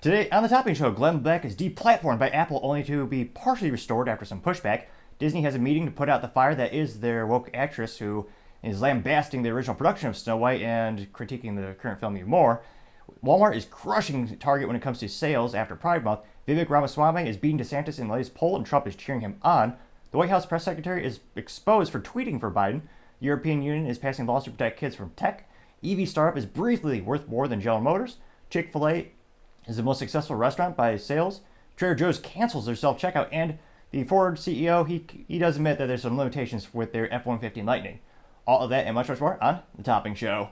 Today on the Topping Show, Glenn Beck is deplatformed by Apple only to be partially restored after some pushback. Disney has a meeting to put out the fire that is their woke actress who is lambasting the original production of Snow White and critiquing the current film even more. Walmart is crushing Target when it comes to sales after Pride Month. Vivek Ramaswamy is beating DeSantis in the latest poll and Trump is cheering him on. The White House press secretary is exposed for tweeting for Biden. The European Union is passing laws to protect kids from tech. EV startup is briefly worth more than General Motors. Chick-Fil-A is the most successful restaurant by sales. Trader Joe's cancels their self-checkout, and the Ford CEO, he does admit that there's some limitations with their F-150 Lightening. All of that and much more on The Topping Show.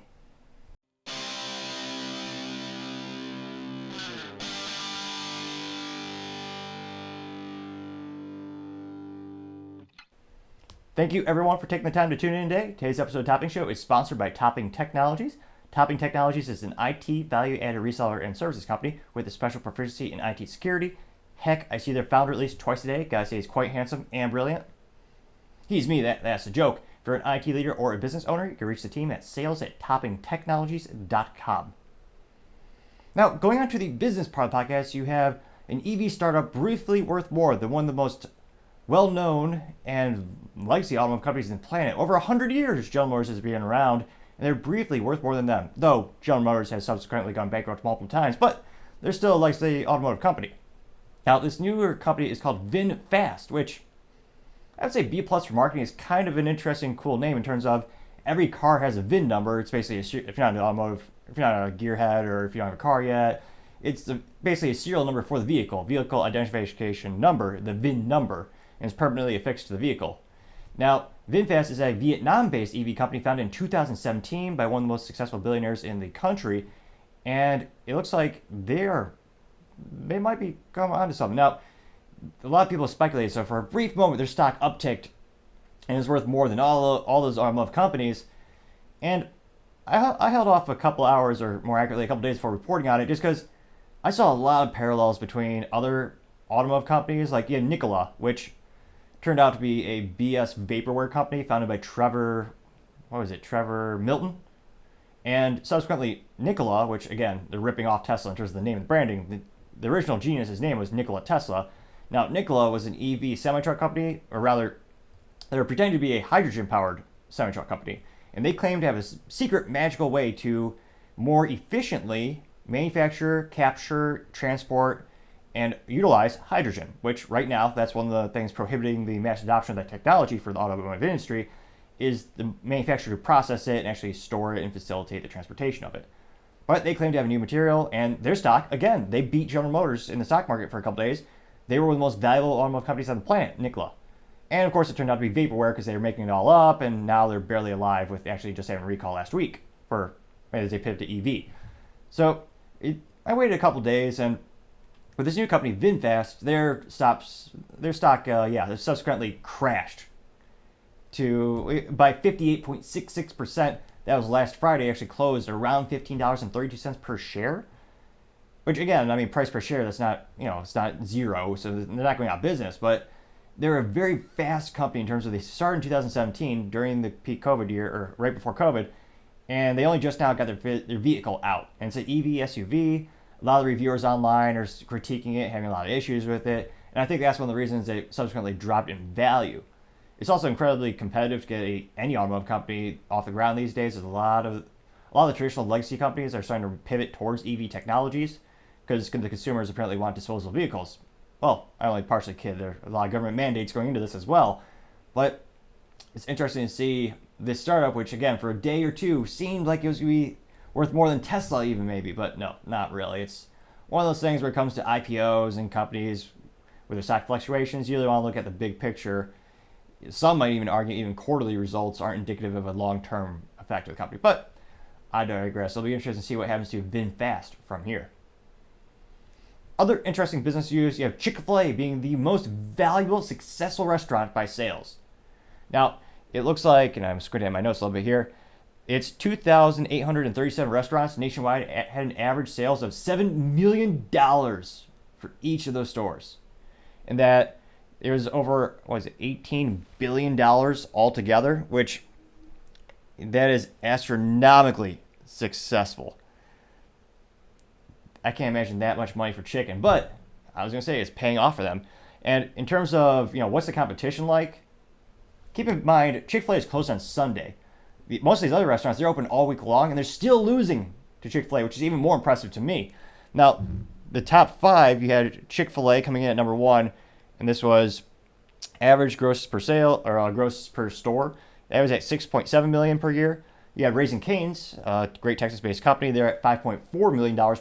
Thank you everyone for taking the time to tune in today. Today's episode of Topping Show is sponsored by Topping Technologies. Topping Technologies is an IT value-added reseller and services company with a special proficiency in IT security. Heck, I see their founder at least twice a day. Gotta say he's quite handsome and brilliant. He's me, that's a joke. If you're an IT leader or a business owner, you can reach the team at sales@toppingtechnologies.com. Now, going on to the business part of the podcast, you have an EV startup briefly worth more than one of the most well-known and legacy automotive companies on the planet. Over 100 years, General Motors has been around, and they're briefly worth more than them, though General Motors has subsequently gone bankrupt multiple times, but they're still a legacy automotive company. Now, this newer company is called Vinfast, which I would say B+ for marketing is kind of an interesting, cool name in terms of every car has a VIN number. It's basically, if you're not an automotive, if you're not a gearhead, or if you don't have a car yet, it's basically a serial number for the vehicle identification number, the VIN number, and it's permanently affixed to the vehicle. Now, Vinfast is a Vietnam-based EV company founded in 2017 by one of the most successful billionaires in the country, and it looks like they might be coming onto something. Now, a lot of people speculate, so for a brief moment, their stock upticked and is worth more than all those automotive companies, and I held off a couple hours, or more accurately, a couple days before reporting on it, just because I saw a lot of parallels between other automotive companies, like you had Nikola, which turned out to be a BS vaporware company founded by Trevor Milton. And subsequently, Nikola, which again, they're ripping off Tesla in terms of the name and branding. The original genius, his name was Nikola Tesla. Now, Nikola was an EV semi-truck company, or rather, they were pretending to be a hydrogen-powered semi-truck company. And they claimed to have a secret magical way to more efficiently manufacture, capture, transport, and utilize hydrogen, which right now, that's one of the things prohibiting the mass adoption of that technology for the automotive industry, is the manufacturer to process it and actually store it and facilitate the transportation of it. But they claim to have a new material, and their stock, again, they beat General Motors in the stock market for a couple days. They were one of the most valuable automotive companies on the planet, Nikola. And of course, it turned out to be vaporware because they were making it all up, and now they're barely alive with actually just having a recall last week as they pivot to EV. So I waited a couple days, and with this new company, Vinfast, their stock subsequently crashed by 58.66%. That was last Friday. Actually closed around $15.32 per share. Which again, I mean, price per share, that's not, it's not zero, so they're not going out of business. But they're a very fast company in terms of they started in 2017 during the peak COVID year, or right before COVID, and they only just now got their vehicle out. And it's an EV SUV. A lot of the reviewers online are critiquing it, having a lot of issues with it, and I think that's one of the reasons they subsequently dropped in value. It's also incredibly competitive to get any automotive company off the ground these days. There's a lot of the traditional legacy companies are starting to pivot towards EV technologies because the consumers apparently want disposable vehicles. Well, I only partially kid. There are a lot of government mandates going into this as well, but it's interesting to see this startup, which again, for a day or two, seemed like it was going to be worth more than Tesla even maybe, but no, not really. It's one of those things where it comes to IPOs and companies with their stock fluctuations, you really want to look at the big picture. Some might even argue even quarterly results aren't indicative of a long-term effect of the company, but I digress. It'll be interesting to see what happens to Vinfast from here. Other interesting business news, you have Chick-Fil-A being the most valuable, successful restaurant by sales. Now, it looks like, and I'm squinting at my notes a little bit here, it's 2,837 restaurants nationwide had an average sales of $7 million for each of those stores. And that there's over, $18 billion altogether, which that is astronomically successful. I can't imagine that much money for chicken. But I was going to say it's paying off for them. And in terms of, what's the competition like? Keep in mind, Chick-fil-A is closed on Sunday. Most of these other restaurants, they're open all week long, and they're still losing to Chick-fil-A, which is even more impressive to me. Now, the top 5, you had Chick-fil-A coming in at number 1, and this was average gross per sale, or gross per store. That was at $6.7 million per year. You had Raising Cane's, a great Texas-based company. They're at $5.4 million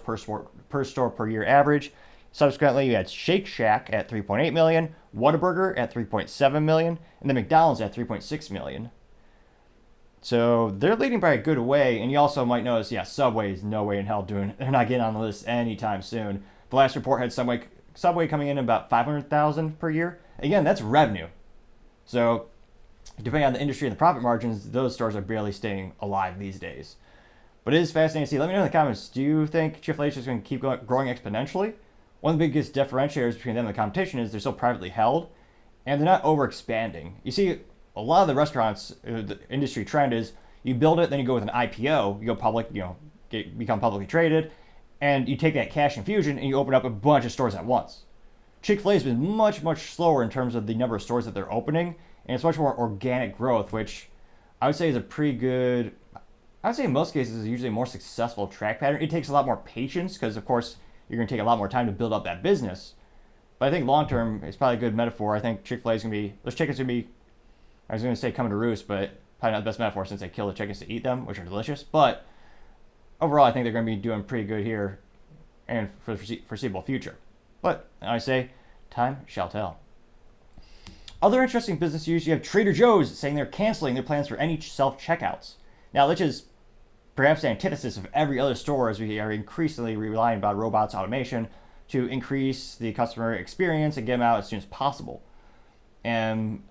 per store per year average. Subsequently, you had Shake Shack at $3.8 million, Whataburger at $3.7 million, and then McDonald's at $3.6 million. So they're leading by a good way, and you also might notice, Subway is no way in hell they're not getting on the list anytime soon. The last report had Subway coming in about $500,000 per year. Again, that's revenue. So depending on the industry and the profit margins, those stores are barely staying alive these days. But it is fascinating to see. Let me know in the comments, do you think Chick-fil-A is just going to keep growing exponentially? One of the biggest differentiators between them and the competition is they're so privately held, and they're not overexpanding. You see, a lot of the restaurants, the industry trend is you build it, then you go with an IPO, you go public, become publicly traded, and you take that cash infusion and you open up a bunch of stores at once. Chick-fil-A has been much, much slower in terms of the number of stores that they're opening, and it's much more organic growth, which I would say is a pretty good, I would say in most cases is usually a more successful track pattern. It takes a lot more patience because, of course, you're going to take a lot more time to build up that business. But I think long term, it's probably a good metaphor. I think Chick-fil-A is going to be, those chickens are going to be, I was going to say coming to roost, but probably not the best metaphor since they kill the chickens to eat them, which are delicious. But overall, I think they're going to be doing pretty good here and for the foreseeable future. But I say, time shall tell. Other interesting business news, you have Trader Joe's saying they're canceling their plans for any self-checkouts. Now, which is perhaps the antithesis of every other store, as we are increasingly relying on robots, automation, to increase the customer experience and get them out as soon as possible. And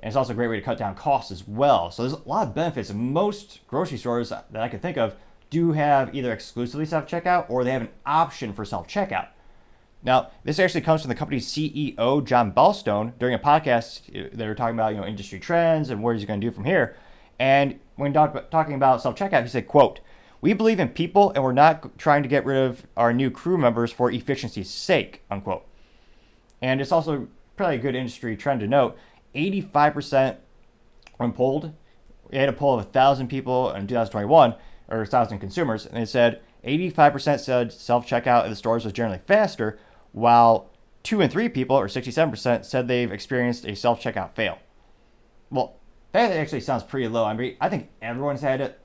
it's also a great way to cut down costs as well. So there's a lot of benefits. And most grocery stores that I can think of do have either exclusively self-checkout or they have an option for self-checkout. Now, this actually comes from the company's CEO, John Bellstone, during a podcast. They were talking about industry trends and what he's going to do from here. And when talking about self-checkout, he said, quote, "We believe in people and we're not trying to get rid of our new crew members for efficiency's sake," unquote. And it's also probably a good industry trend to note. 85% when polled, we had a poll of 1,000 people in 2021, or 1,000 consumers, and it said 85% said self-checkout in the stores was generally faster, while 2 in 3 people, or 67%, said they've experienced a self-checkout fail. Well, that actually sounds pretty low. I mean, I think everyone's had it.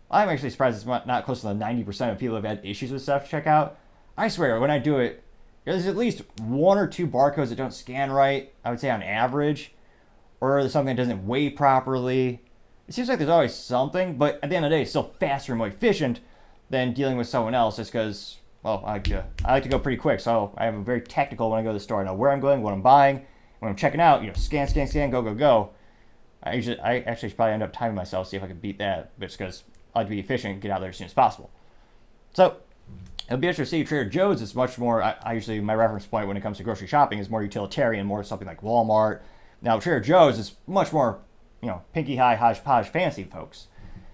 I'm actually surprised it's not close to the 90% of people have had issues with self-checkout. I swear, when I do it, there's at least 1 or 2 barcodes that don't scan right, I would say on average, or there's something that doesn't weigh properly. It seems like there's always something, but at the end of the day, it's still faster and more efficient than dealing with someone else just because, well, I like to go pretty quick, so I am very tactical when I go to the store. I know where I'm going, what I'm buying. When I'm checking out, scan, go. I actually should probably end up timing myself, see if I can beat that, but just because I like to be efficient and get out there as soon as possible. So it'll be interesting to see. Trader Joe's is much more, I usually, my reference point when it comes to grocery shopping is more utilitarian, more something like Walmart. Now, Trader Joe's is much more, pinky high, hodgepodge, fancy folks.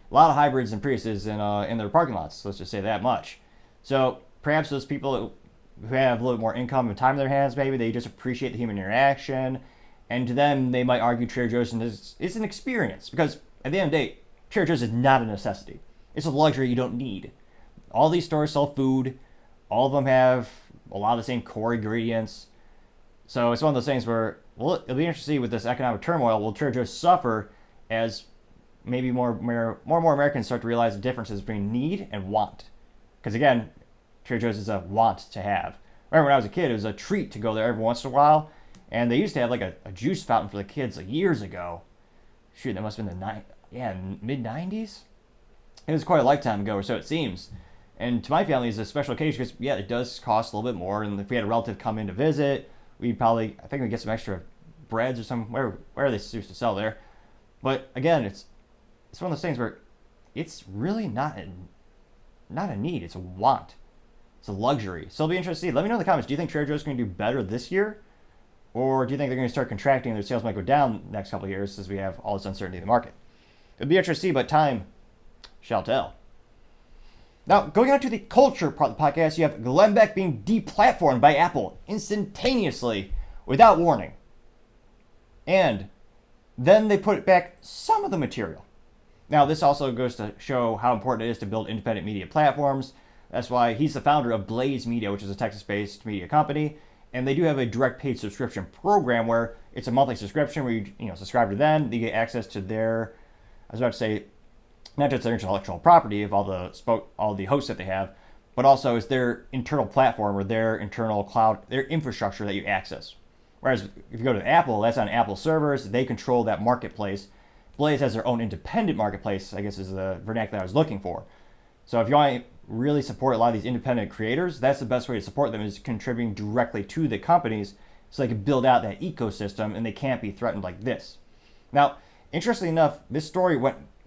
A lot of hybrids and Priuses in their parking lots, let's just say that much. So perhaps those people who have a little bit more income and time in their hands, maybe they just appreciate the human interaction. And to them, they might argue Trader Joe's is an experience. Because at the end of the day, Trader Joe's is not a necessity. It's a luxury you don't need. All these stores sell food. All of them have a lot of the same core ingredients. So it's one of those things where, well, it'll be interesting to see with this economic turmoil. Will Trader Joe's suffer as maybe more Americans start to realize the differences between need and want? Because again, Trader Joe's is a want to have. I remember when I was a kid, it was a treat to go there every once in a while. And they used to have like a juice fountain for the kids like years ago. Shoot, that must have been the mid-90s? It was quite a lifetime ago, or so it seems. And to my family, it's a special occasion because, it does cost a little bit more. And if we had a relative come in to visit, I think we'd get some extra breads or some, where are they used to sell there. But again, it's one of those things where it's really not a need, it's a want. It's a luxury. So it'll be interesting to see. Let me know in the comments, do you think Trader Joe's going to do better this year? Or do you think they're going to start contracting and their sales might go down the next couple of years as we have all this uncertainty in the market? It'll be interesting to see, but time shall tell. Now, going on to the culture part of the podcast, you have Glenn Beck being deplatformed by Apple instantaneously without warning. And then they put back some of the material. Now, this also goes to show how important it is to build independent media platforms. That's why he's the founder of Blaze Media, which is a Texas-based media company. And they do have a direct paid subscription program where it's a monthly subscription where you subscribe to them. You get access to their, I was about to say, not just their intellectual property of all the hosts that they have, but also it's their internal platform or their internal cloud, their infrastructure that you access. Whereas if you go to Apple, that's on Apple servers. They control that marketplace. Blaze has their own independent marketplace, I guess is the vernacular I was looking for. So if you want to really support a lot of these independent creators, that's the best way to support them, is contributing directly to the companies so they can build out that ecosystem and they can't be threatened like this. Now, interestingly enough, this story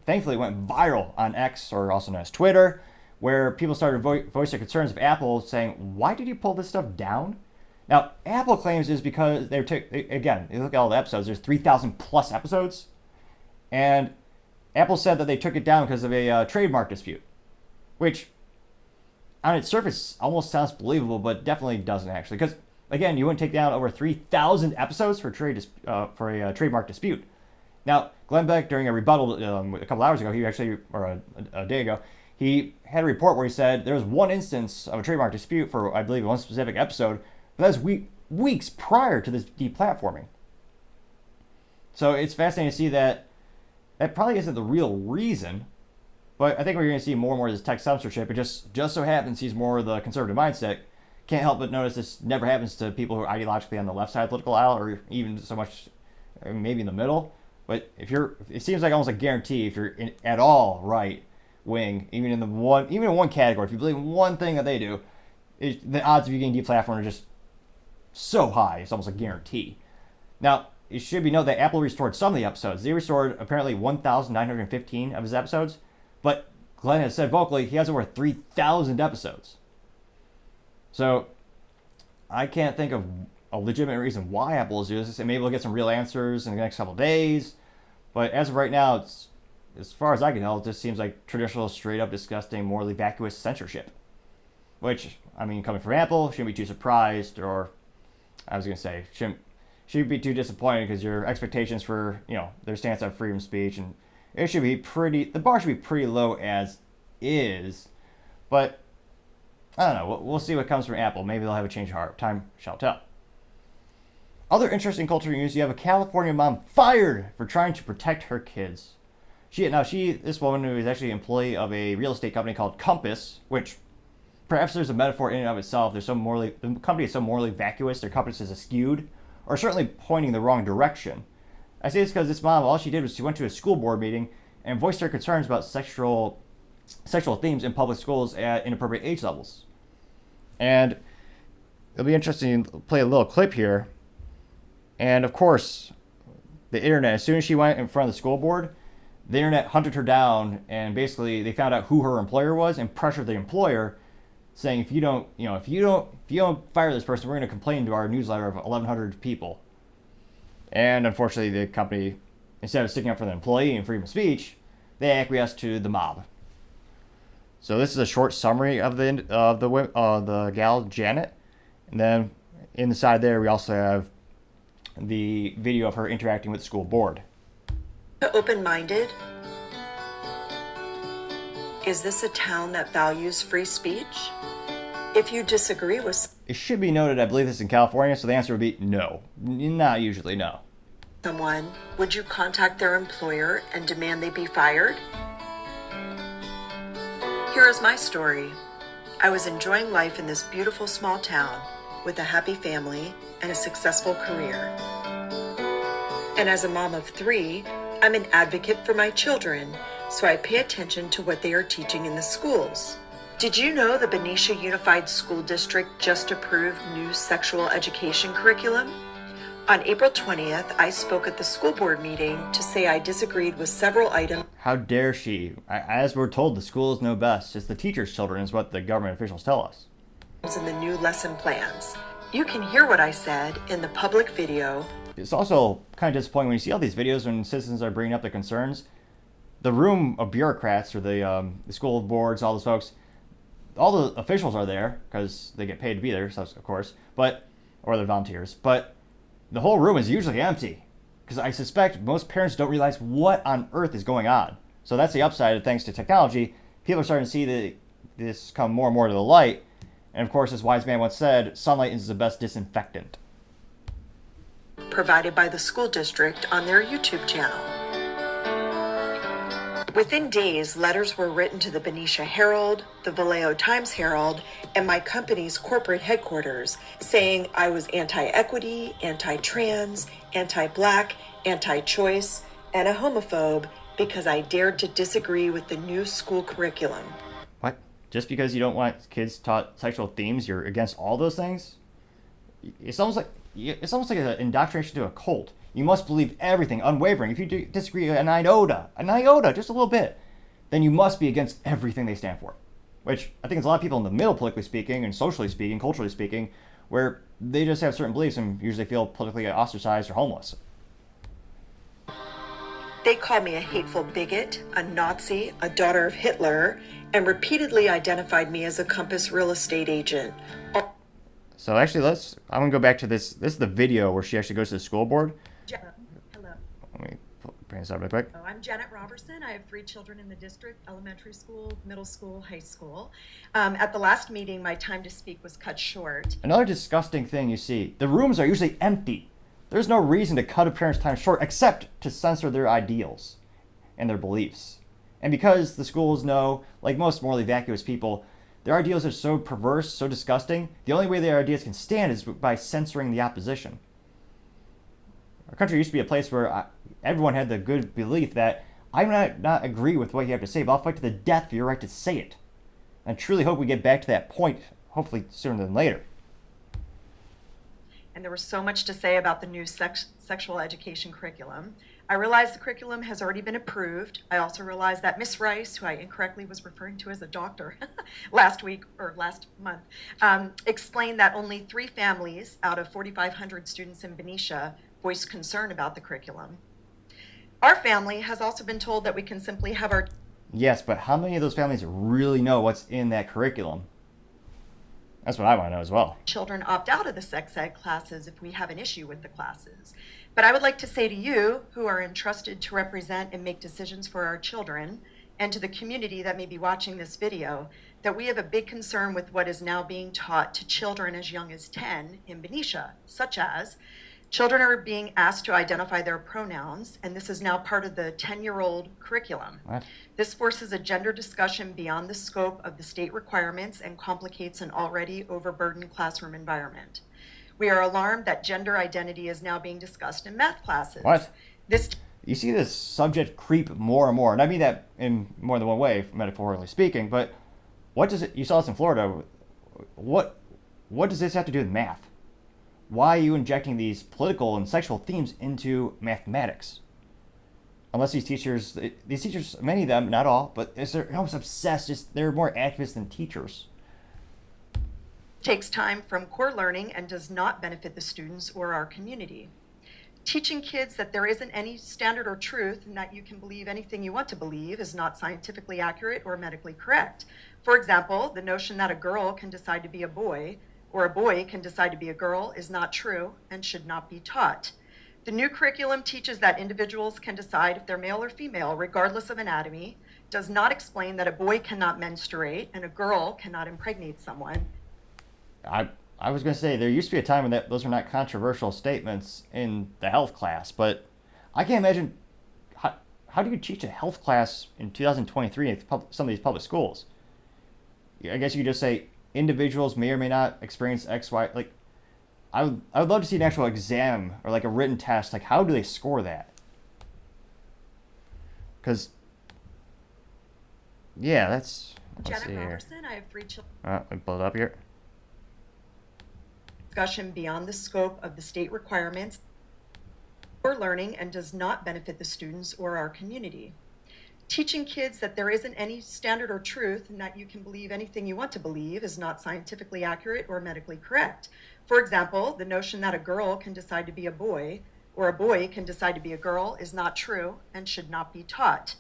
thankfully went viral on X, or also known as Twitter, where people started voice their concerns of Apple, saying, why did you pull this stuff down? Now, Apple claims is because again, you look at all the episodes, there's 3,000 plus episodes, and Apple said that they took it down because of a trademark dispute, which on its surface almost sounds believable, but definitely doesn't actually. Because again, you wouldn't take down over 3,000 episodes for a trademark dispute. Now, Glenn Beck, during a rebuttal a couple hours ago, a day ago, he had a report where he said there was one instance of a trademark dispute for, I believe, one specific episode, but that was weeks prior to this deplatforming. So it's fascinating to see that probably isn't the real reason, but I think we're going to see more and more of this tech censorship. It just so happens he's more of the conservative mindset. Can't help but notice this never happens to people who are ideologically on the left side of the political aisle, or even so much maybe in the middle. But it seems like almost a guarantee if you're at all right wing, even in one category, if you believe in one thing that they do, the odds of you getting deplatformed are just so high. It's almost a guarantee. Now, it should be noted that Apple restored some of the episodes. They restored apparently 1,915 of his episodes, but Glenn has said vocally he has over 3,000 episodes. So I can't think of a legitimate reason why Apple is doing this, and maybe we'll get some real answers in the next couple of days. But as of right now, it's, as far as I can tell, it just seems like traditional, straight up, disgusting, morally vacuous censorship. Which, I mean, coming from Apple, shouldn't be too surprised, or I was going to say, shouldn't be too disappointed, because your expectations for, their stance on freedom of speech, and it should be the bar should be pretty low as is. But I don't know. We'll see what comes from Apple. Maybe they'll have a change of heart. Time shall tell. Other interesting culture news, you have a California mom fired for trying to protect her kids. This woman who is actually an employee of a real estate company called Compass, which perhaps there's a metaphor in and of itself. The company is so morally vacuous, their compass is skewed, or certainly pointing the wrong direction. I say this because this mom, all she did was she went to a school board meeting and voiced her concerns about sexual themes in public schools at inappropriate age levels. And it'll be interesting to play a little clip here. And of course, the internet, as soon as she went in front of the school board, the internet hunted her down, and basically they found out who her employer was and pressured the employer, saying, if you don't fire this person, we're going to complain to our newsletter of 1,100 people. And unfortunately, the company, instead of sticking up for the employee and freedom of speech, they acquiesced to the mob. So this is a short summary of the gal Janet, and then inside there we also have the video of her interacting with the school board. Open-minded? Is this a town that values free speech? If you disagree with... It should be noted, I believe this is in California, so the answer would be no. Not usually, no. ...someone, would you contact their employer and demand they be fired? Here is my story. I was enjoying life in this beautiful small town with a happy family and a successful career. And as a mom of 3, I'm an advocate for my children, so I pay attention to what they are teaching in the schools. Did you know the Benicia Unified School District just approved new sexual education curriculum? On April 20th, I spoke at the school board meeting to say I disagreed with several items. How dare she? As we're told, the schools know best. It's the teachers' children is what the government officials tell us. In the new lesson plans. You can hear what I said in the public video. It's also kind of disappointing when you see all these videos when citizens are bringing up their concerns. The room of bureaucrats, or the school boards, all those folks, all the officials are there because they get paid to be there, so of course, or they're volunteers. But the whole room is usually empty because I suspect most parents don't realize what on earth is going on. So that's the upside. Thanks to technology, people are starting to see this come more and more to the light. And of course, as wise man once said, sunlight is the best disinfectant. Provided by the school district on their YouTube channel. Within days, letters were written to the Benicia Herald, the Vallejo Times-Herald, and my company's corporate headquarters saying I was anti-equity, anti-trans, anti-black, anti-choice, and a homophobe because I dared to disagree with the new school curriculum. What? Just because you don't want kids taught sexual themes, you're against all those things? It's almost like an indoctrination to a cult. You must believe everything, unwavering. If you disagree an iota, just a little bit, then you must be against everything they stand for. Which I think there's a lot of people in the middle, politically speaking, and socially speaking, culturally speaking, where they just have certain beliefs and usually feel politically ostracized or homeless. They called me a hateful bigot, a Nazi, a daughter of Hitler, and repeatedly identified me as a Compass real estate agent. So actually, I'm going to go back to this. This is the video where she actually goes to the school board. Hello. Let me bring this up real quick. I'm Janet Robertson. I have 3 children in the district, elementary school, middle school, high school. At the last meeting, my time to speak was cut short. Another disgusting thing you see, the rooms are usually empty. There's no reason to cut a parent's time short except to censor their ideals and their beliefs. And because the schools know, like most morally vacuous people, their ideals are so perverse, so disgusting, the only way their ideas can stand is by censoring the opposition. Our country used to be a place where everyone had the good belief that I might not agree with what you have to say, but I'll fight to the death for your right to say it. And I truly hope we get back to that point, hopefully sooner than later. And there was so much to say about the new sexual education curriculum. I realize the curriculum has already been approved. I also realize that Miss Rice, who I incorrectly was referring to as a doctor last month, explained that only 3 families out of 4,500 students in Benicia voiced concern about the curriculum. Our family has also been told that we can simply have our... Yes, but how many of those families really know what's in that curriculum? That's what I want to know as well. Children opt out of the sex ed classes if we have an issue with the classes. But I would like to say to you, who are entrusted to represent and make decisions for our children, and to the community that may be watching this video, that we have a big concern with what is now being taught to children as young as 10 in Benicia, such as children are being asked to identify their pronouns, and this is now part of the 10-year-old curriculum. What? This forces a gender discussion beyond the scope of the state requirements and complicates an already overburdened classroom environment. We are alarmed that gender identity is now being discussed in math classes. What? You see this subject creep more and more, and I mean that in more than one way, metaphorically speaking, but you saw this in Florida, what does this have to do with math? Why are you injecting these political and sexual themes into mathematics? Unless these teachers, many of them, not all, but they're almost obsessed, they're more activists than teachers. Takes time from core learning and does not benefit the students or our community. Teaching kids that there isn't any standard or truth and that you can believe anything you want to believe is not scientifically accurate or medically correct. For example, the notion that a girl can decide to be a boy or a boy can decide to be a girl is not true and should not be taught. The new curriculum teaches that individuals can decide if they're male or female, regardless of anatomy, does not explain that a boy cannot menstruate and a girl cannot impregnate someone. I was going to say, there used to be a time when those were not controversial statements in the health class, but I can't imagine, how do you teach a health class in 2023 in some of these public schools? I guess you could just say, individuals may or may not experience X, Y, like, I would love to see an actual exam or like a written test, like how do they score that? Because, yeah, let's Janet see here. Robertson, I have 3 children. Let me pull it up here. Discussion beyond the scope of the state requirements for learning and does not benefit the students or our community. Teaching kids that there isn't any standard or truth and that you can believe anything you want to believe is not scientifically accurate or medically correct. For example, the notion that a girl can decide to be a boy or a boy can decide to be a girl is not true and should not be taught.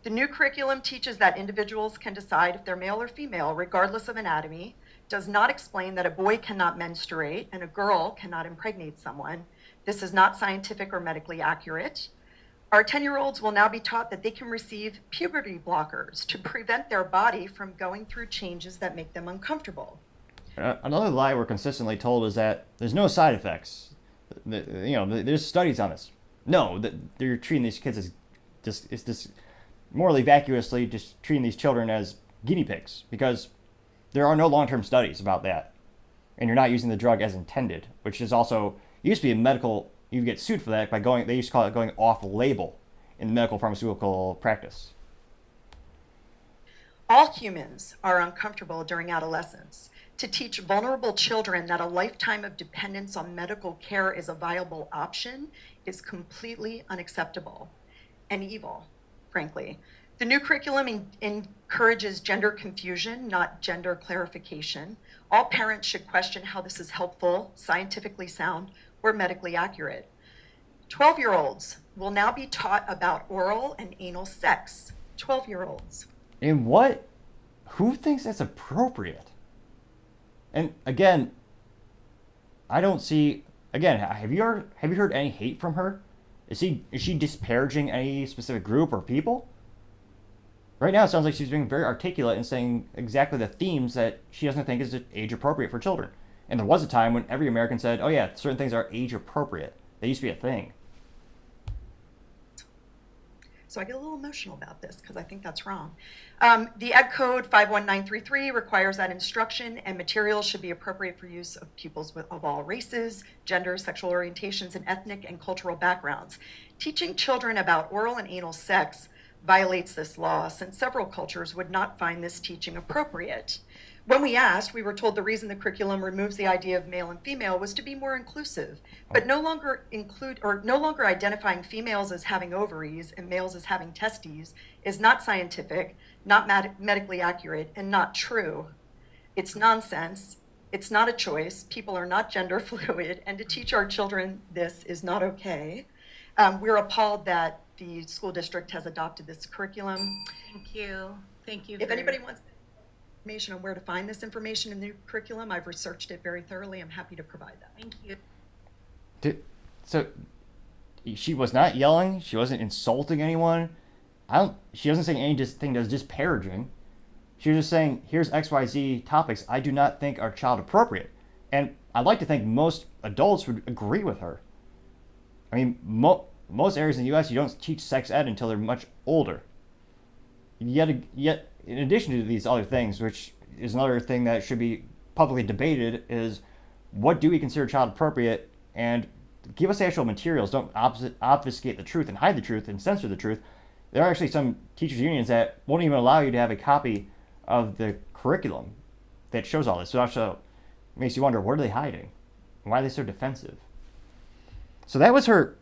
The new curriculum teaches that individuals can decide if they're male or female, regardless of anatomy, does not explain that a boy cannot menstruate and a girl cannot impregnate someone. This is not scientific or medically accurate. Our 10-year-olds will now be taught that they can receive puberty blockers to prevent their body from going through changes that make them uncomfortable. Another lie we're consistently told is that there's no side effects. There's studies on this. No, they're treating these kids as just morally vacuously just treating these children as guinea pigs because there are no long-term studies about that, and you're not using the drug as intended, which is also used to be a medical. You get sued for that by going. They used to call it going off-label in medical pharmaceutical practice. All humans are uncomfortable during adolescence. To teach vulnerable children that a lifetime of dependence on medical care is a viable option is completely unacceptable and evil, frankly. The new curriculum encourages gender confusion, not gender clarification. All parents should question how this is helpful, scientifically sound, or medically accurate. 12-year-olds will now be taught about oral and anal sex. 12-year-olds. And what? Who thinks that's appropriate? And again, I don't see. Again, have you heard any hate from her? Is she disparaging any specific group or people? Right now, it sounds like she's being very articulate and saying exactly the themes that she doesn't think is age appropriate for children. And there was a time when every American said, "Oh yeah, certain things are age appropriate." They used to be a thing. So I get a little emotional about this because I think that's wrong. The Ed Code 51933 requires that instruction and materials should be appropriate for use of pupils of all races, genders, sexual orientations, and ethnic and cultural backgrounds. Teaching children about oral and anal sex violates this law, since several cultures would not find this teaching appropriate. When we asked, we were told the reason the curriculum removes the idea of male and female was to be more inclusive, but no longer identifying females as having ovaries and males as having testes is not scientific, not medically accurate, and not true. It's nonsense. It's not a choice. People are not gender fluid, and to teach our children this is not okay. We're appalled that the school district has adopted this curriculum. Thank you. Thank you. If anybody wants information on where to find this information in the curriculum, I've researched it very thoroughly. I'm happy to provide that. Thank you. So she was not yelling. She wasn't insulting anyone. She wasn't saying anything that was disparaging. She was just saying, here's XYZ topics I do not think are child appropriate. And I'd like to think most adults would agree with her. I mean, most areas in the U.S., you don't teach sex ed until they're much older. Yet, in addition to these other things, which is another thing that should be publicly debated, is what do we consider child appropriate, and give us the actual materials. Don't obfuscate the truth and hide the truth and censor the truth. There are actually some teachers' unions that won't even allow you to have a copy of the curriculum that shows all this. So it also makes you wonder, what are they hiding? Why are they so defensive? So that was her.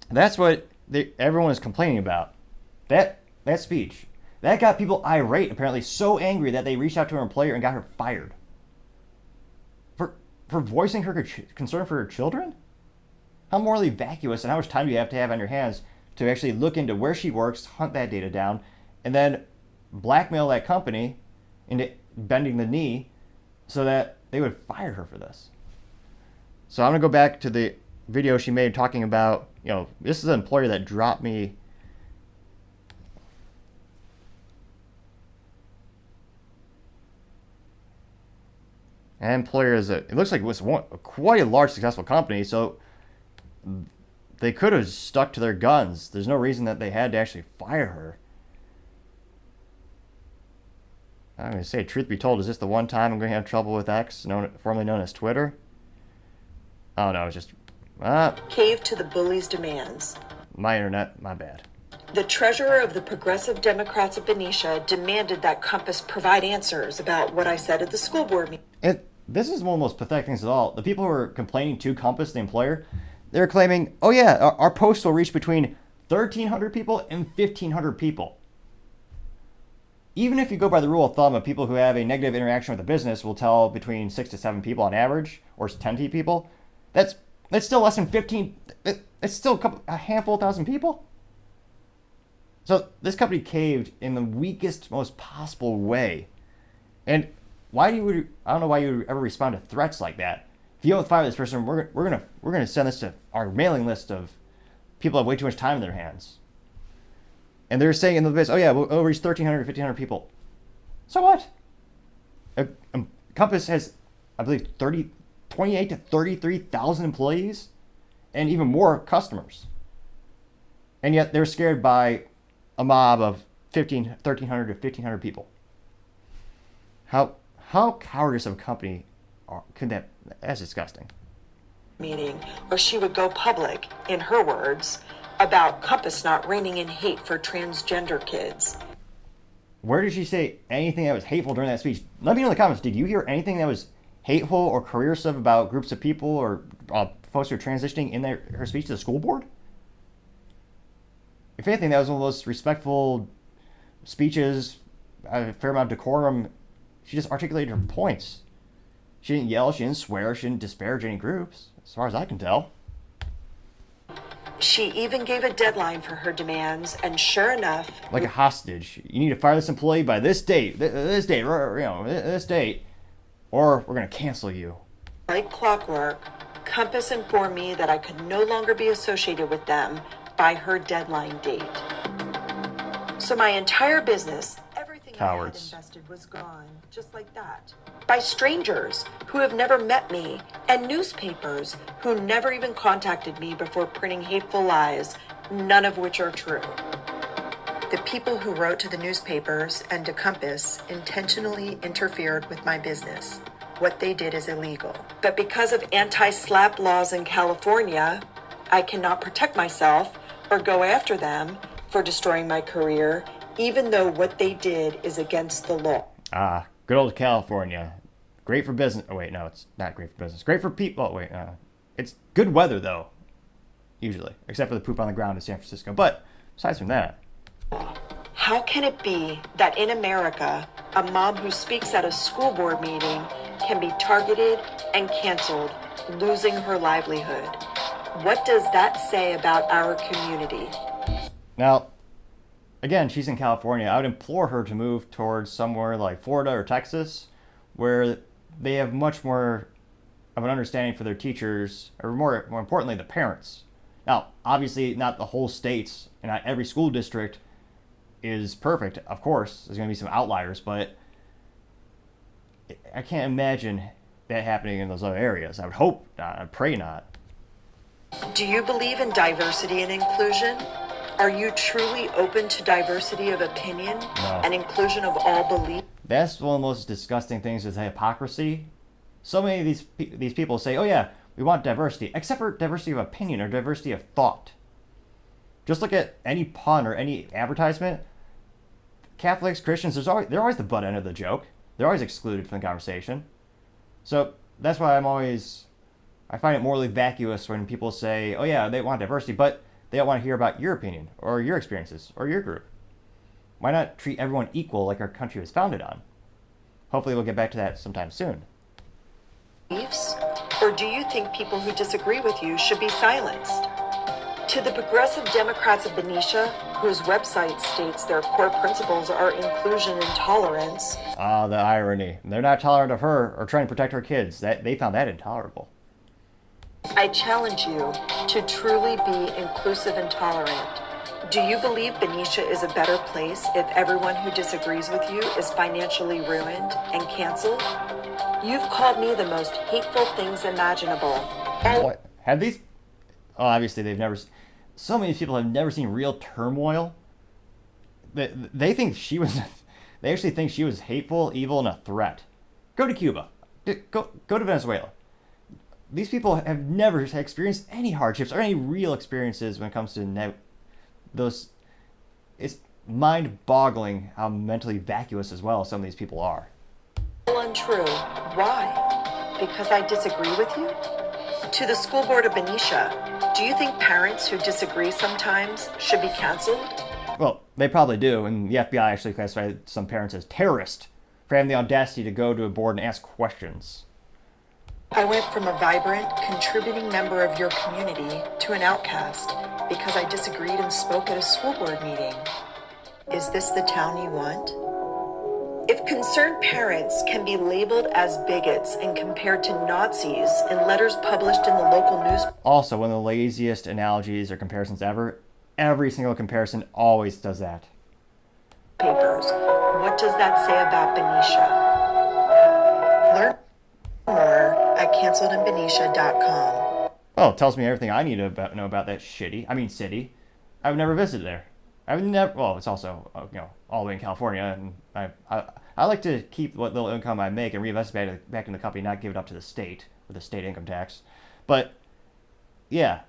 That's what everyone is complaining about. That speech. That got people irate, apparently so angry that they reached out to her employer and got her fired. For voicing her concern for her children? How morally vacuous and how much time do you have to have on your hands to actually look into where she works, hunt that data down, and then blackmail that company into bending the knee so that they would fire her for this? So I'm going to go back to the video she made talking about, this is an employer that dropped me. An employer it looks like it was quite a large successful company, so they could have stuck to their guns. There's no reason that they had to actually fire her. I'm going to say, truth be told, is this the one time I'm going to have trouble with X, formerly known as Twitter? Oh no, it's just... Cave to the bully's demands. My internet, my bad. The treasurer of the Progressive Democrats of Benicia demanded that Compass provide answers about what I said at the school board meeting. This is one of the most pathetic things of all. The people who are complaining to Compass, the employer, they're claiming, oh yeah, our post will reach between 1,300 people and 1,500 people. Even if you go by the rule of thumb of people who have a negative interaction with the business will tell between 6 to 7 people on average, or 10 people, that's still less than 15. It's still a handful of thousand people. So this company caved in the weakest, most possible way. And I don't know why you would ever respond to threats like that. If you don't fire this person, we're gonna send this to our mailing list of people who have way too much time in their hands. And they're saying in the biz, oh yeah, we'll reach 1,300, 1,500 people. So what? Compass has, I believe, 28 to 33,000 employees and even more customers. And yet they're scared by a mob of 1,300 to 1,500 people. How cowardice of a company could that? That's disgusting. Meeting, or she would go public, in her words, about Compass not reining in hate for transgender kids. Where did she say anything that was hateful during that speech? Let me know in the comments. Did you hear anything that was hateful or career stuff about groups of people or folks who are transitioning in her speech to the school board? If anything, that was one of the most respectful speeches, a fair amount of decorum. She just articulated her points. She didn't yell, she didn't swear, she didn't disparage any groups, as far as I can tell. She even gave a deadline for her demands, and sure enough... Like a hostage. You need to fire this employee by this date, this date, or we're going to cancel you. Like clockwork, Compass informed me that I could no longer be associated with them by her deadline date. So my entire business, everything Cowards. I had invested was gone, just like that. By strangers who have never met me, and newspapers who never even contacted me before printing hateful lies, none of which are true. The people who wrote to the newspapers and to Compass intentionally interfered with my business. What they did is illegal. But because of anti-SLAPP laws in California, I cannot protect myself or go after them for destroying my career, even though what they did is against the law. Ah, good old California. Great for business. Oh, wait, no, it's not great for business. Great for people. Oh, wait, it's good weather, though, usually, except for the poop on the ground in San Francisco. But aside from that. How can it be that in America, a mom who speaks at a school board meeting can be targeted and canceled, losing her livelihood? What does that say about our community? Now, again, she's in California. I would implore her to move towards somewhere like Florida or Texas, where they have much more of an understanding for their teachers, or more importantly, the parents. Now, obviously, not the whole states and not every school district is perfect. Of course, there's going to be some outliers, but I can't imagine that happening in those other areas. I would hope not. I pray not. Do you believe in diversity and inclusion? Are you truly open to diversity of opinion and inclusion of all beliefs? That's one of the most disgusting things is hypocrisy. So many of these people say, oh yeah, we want diversity, except for diversity of opinion or diversity of thought. Just look at any pun or any advertisement. Catholics, Christians, they're always the butt end of the joke. They're always excluded from the conversation. So that's why I find it morally vacuous when people say, oh yeah, they want diversity, but they don't want to hear about your opinion or your experiences or your group. Why not treat everyone equal like our country was founded on? Hopefully we'll get back to that sometime soon. Beliefs? Or do you think people who disagree with you should be silenced? To the progressive Democrats of Benicia, whose website states their core principles are inclusion and tolerance. Ah, the irony. They're not tolerant of her or trying to protect her kids. They found that intolerable. I challenge you to truly be inclusive and tolerant. Do you believe Benicia is a better place if everyone who disagrees with you is financially ruined and canceled? You've called me the most hateful things imaginable. What? Have these... Oh, obviously they've never... So many people have never seen real turmoil. They think she was... They actually think she was hateful, evil, and a threat. Go to Cuba. Go to Venezuela. These people have never experienced any hardships or any real experiences when it comes to those. It's mind-boggling how mentally vacuous as well some of these people are. Untrue. Why? Because I disagree with you? To the school board of Benicia, do you think parents who disagree sometimes should be canceled? Well, they probably do, and the FBI actually classified some parents as terrorists for having the audacity to go to a board and ask questions. I went from a vibrant, contributing member of your community to an outcast because I disagreed and spoke at a school board meeting. Is this the town you want? If concerned parents can be labeled as bigots and compared to Nazis in letters published in the local news. Also, one of the laziest analogies or comparisons ever. Every single comparison always does that. Papers. What does that say about Benicia? Learn more at canceledinbenicia.com. Oh, it tells me everything I need to know about that city. I've never visited there. I've never. Well, it's also all the way in California, and I like to keep what little income I make and reinvest it back in the company, not give it up to the state with the state income tax. But yeah,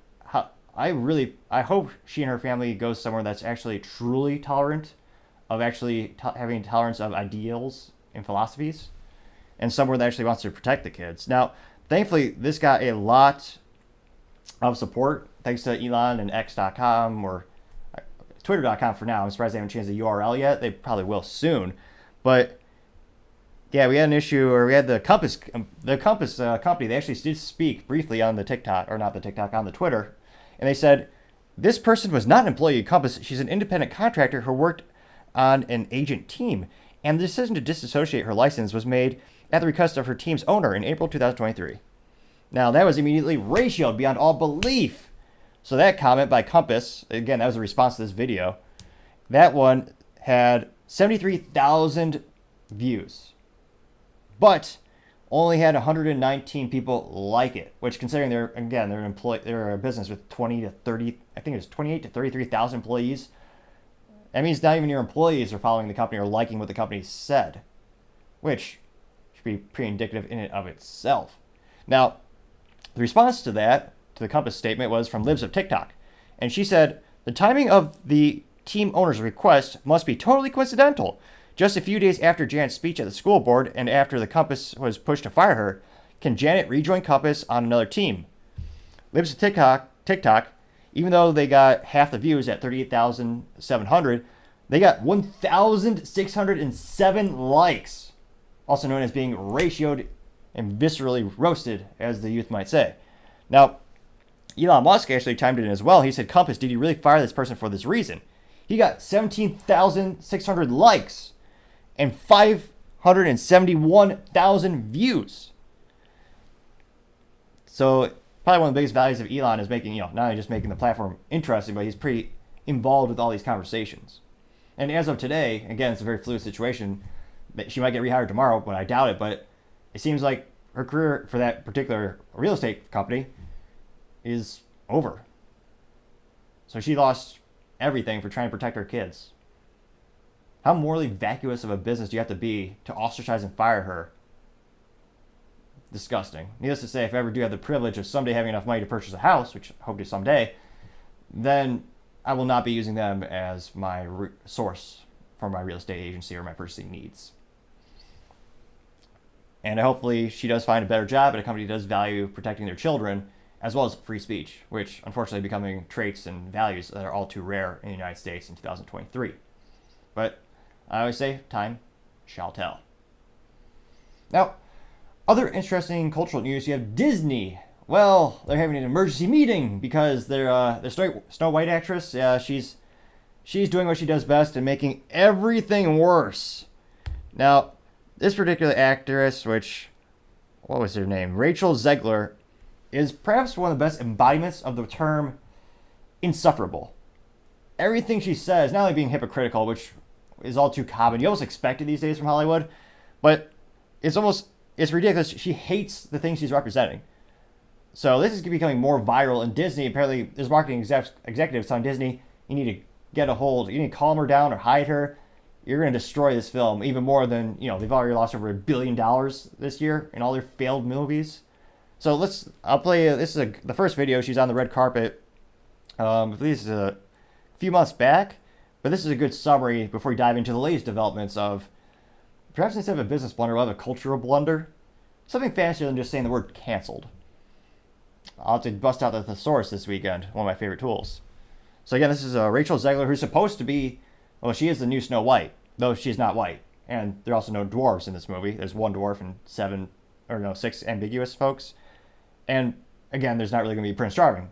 I hope she and her family goes somewhere that's actually truly tolerant of actually having tolerance of ideals and philosophies, and somewhere that actually wants to protect the kids. Now, thankfully, this got a lot of support thanks to Elon and X.com or Twitter.com for now. I'm surprised they haven't changed the URL yet. They probably will soon. But yeah, we had an issue, or we had the Compass company. They actually did speak briefly on the TikTok, or not the TikTok, on the Twitter, and they said this person was not an employee of Compass. She's an independent contractor who worked on an agent team, and the decision to disassociate her license was made at the request of her team's owner in April 2023. Now, that was immediately ratioed beyond all belief. So that comment by Compass, again, that was a response to this video, that one had 73,000 views, but only had 119 people like it, which, considering they're a business with 20 to 30, I think it was 28 to 33,000 employees. That means not even your employees are following the company or liking what the company said, which should be pretty indicative in and of itself. Now, the response to that, to the Compass statement, was from Libs of TikTok. And she said, the timing of the team owner's request must be totally coincidental. Just a few days after Janet's speech at the school board and after the Compass was pushed to fire her, can Janet rejoin Compass on another team? Libs of TikTok, even though they got half the views at 38,700, they got 1,607 likes, also known as being ratioed and viscerally roasted, as the youth might say. Now, Elon Musk actually chimed in as well. He said, Compass, did you really fire this person for this reason? He got 17,600 likes and 571,000 views. So probably one of the biggest values of Elon is making, not only just making the platform interesting, but he's pretty involved with all these conversations. And as of today, again, it's a very fluid situation. She might get rehired tomorrow, but I doubt it. But it seems like her career for that particular real estate company is over. So she lost everything for trying to protect her kids. How morally vacuous of a business do you have to be to ostracize and fire her? Disgusting. Needless to say, if I ever do have the privilege of someday having enough money to purchase a house, which I hope to someday, then I will not be using them as my source for my real estate agency or my purchasing needs. And hopefully she does find a better job at a company that does value protecting their children, as well as free speech, which unfortunately are becoming traits and values that are all too rare in the United States in 2023. But I always say, time shall tell. Now, other interesting cultural news, you have Disney. Well, they're having an emergency meeting because their Snow White actress, she's doing what she does best and making everything worse. Now, this particular actress, what was her name? Rachel Zegler, is perhaps one of the best embodiments of the term insufferable. Everything she says, not only being hypocritical, which is all too common, you almost expect it these days from Hollywood, but it's ridiculous. She hates the things she's representing. So this is becoming more viral in Disney. Apparently, there's marketing executives telling Disney, you need to get a hold, you need to calm her down or hide her. You're going to destroy this film even more than, they've already lost over $1 billion this year in all their failed movies. So I'll play, this is the first video. She's on the red carpet. I believe this is a few months back, but this is a good summary before we dive into the latest developments of, perhaps instead of a business blunder, we'll have a cultural blunder. Something fancier than just saying the word canceled. I'll have to bust out the thesaurus this weekend, one of my favorite tools. So again, this is Rachel Zegler, who's supposed to be, well, she is the new Snow White, though she's not white. And there are also no dwarves in this movie. There's one dwarf and six ambiguous folks. And again, there's not really going to be Prince Charming.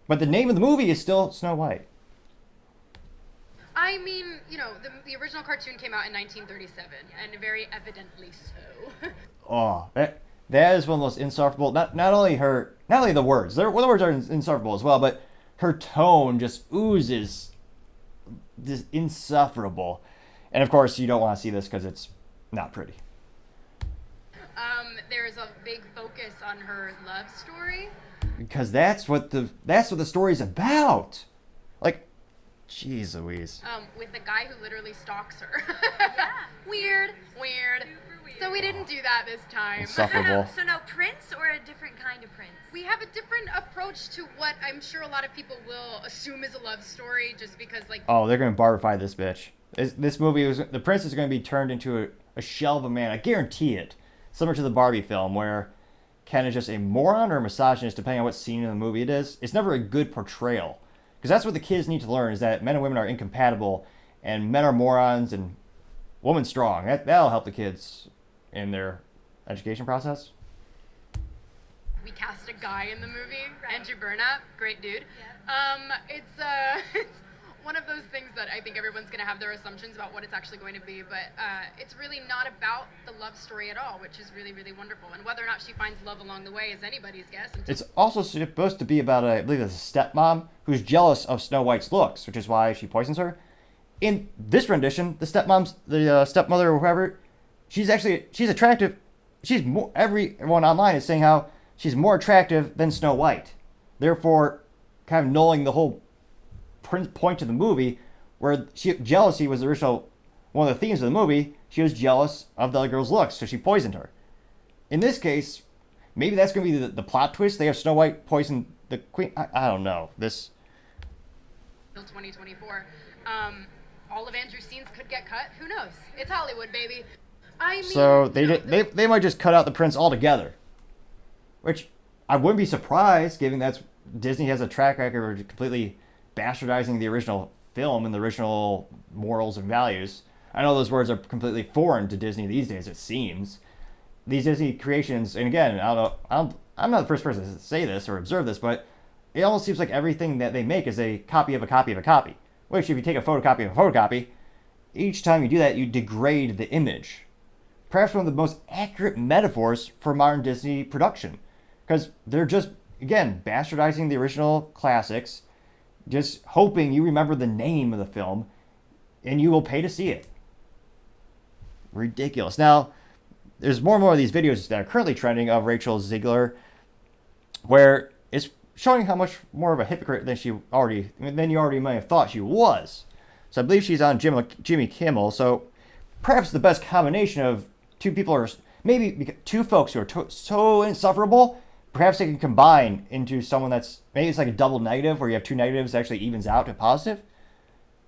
But the name of the movie is still Snow White. I mean, the original cartoon came out in 1937, and very evidently so. Oh, that is one of the most insufferable. Not only the words. The words are insufferable as well, but her tone just oozes this insufferable. And of course, you don't want to see this because it's not pretty. There's a big focus on her love story. Because that's what the story's about. Like, jeez Louise. With a guy who literally stalks her. Weird. So we didn't do that this time. Insufferable. So no Prince or a different kind of Prince? We have a different approach to what I'm sure a lot of people will assume is a love story, just because, like... Oh, they're going to barbify this bitch. This movie, the prince is going to be turned into a shell of a man. I guarantee it. Similar to the Barbie film, where Ken is just a moron or a misogynist, depending on what scene in the movie it is. It's never a good portrayal. Because that's what the kids need to learn, is that men and women are incompatible, and men are morons, and women strong. That'll help the kids in their education process. We cast a guy in the movie, Andrew Burnap, great dude. It's one of those things that I think everyone's going to have their assumptions about what it's actually going to be, but it's really not about the love story at all, which is really, really wonderful. And whether or not she finds love along the way is anybody's guess. It's also supposed to be about, I believe it's a stepmom who's jealous of Snow White's looks, which is why she poisons her. In this rendition, the stepmother or whoever, she's attractive. Everyone online is saying how she's more attractive than Snow White. Therefore, kind of nulling the whole point to the movie, where jealousy was the original one of the themes of the movie. She was jealous of the other girl's looks, so she poisoned her. In this case, maybe that's going to be the plot twist. They have Snow White poison the queen. I don't know. This... Till 2024. All of Andrew's scenes could get cut. Who knows? It's Hollywood, baby. I mean... So they might just cut out the prince altogether. Which I wouldn't be surprised, given that Disney has a track record of completely bastardizing the original film and the original morals and values. I know those words are completely foreign to Disney these days, it seems. These Disney creations, and again, I'm not the first person to say this or observe this, but it almost seems like everything that they make is a copy of a copy of a copy. Which, if you take a photocopy of a photocopy, each time you do that, you degrade the image. Perhaps one of the most accurate metaphors for modern Disney production. Because they're just, again, bastardizing the original classics, just hoping you remember the name of the film, and you will pay to see it. Ridiculous. Now, there's more and more of these videos that are currently trending of Rachel Ziegler, where it's showing how much more of a hypocrite than you already might have thought she was. So I believe she's on Jimmy Kimmel. So perhaps the best combination of two people, or maybe two folks who are so insufferable, perhaps they can combine into someone that's, maybe it's like a double negative, where you have two negatives that actually evens out to positive.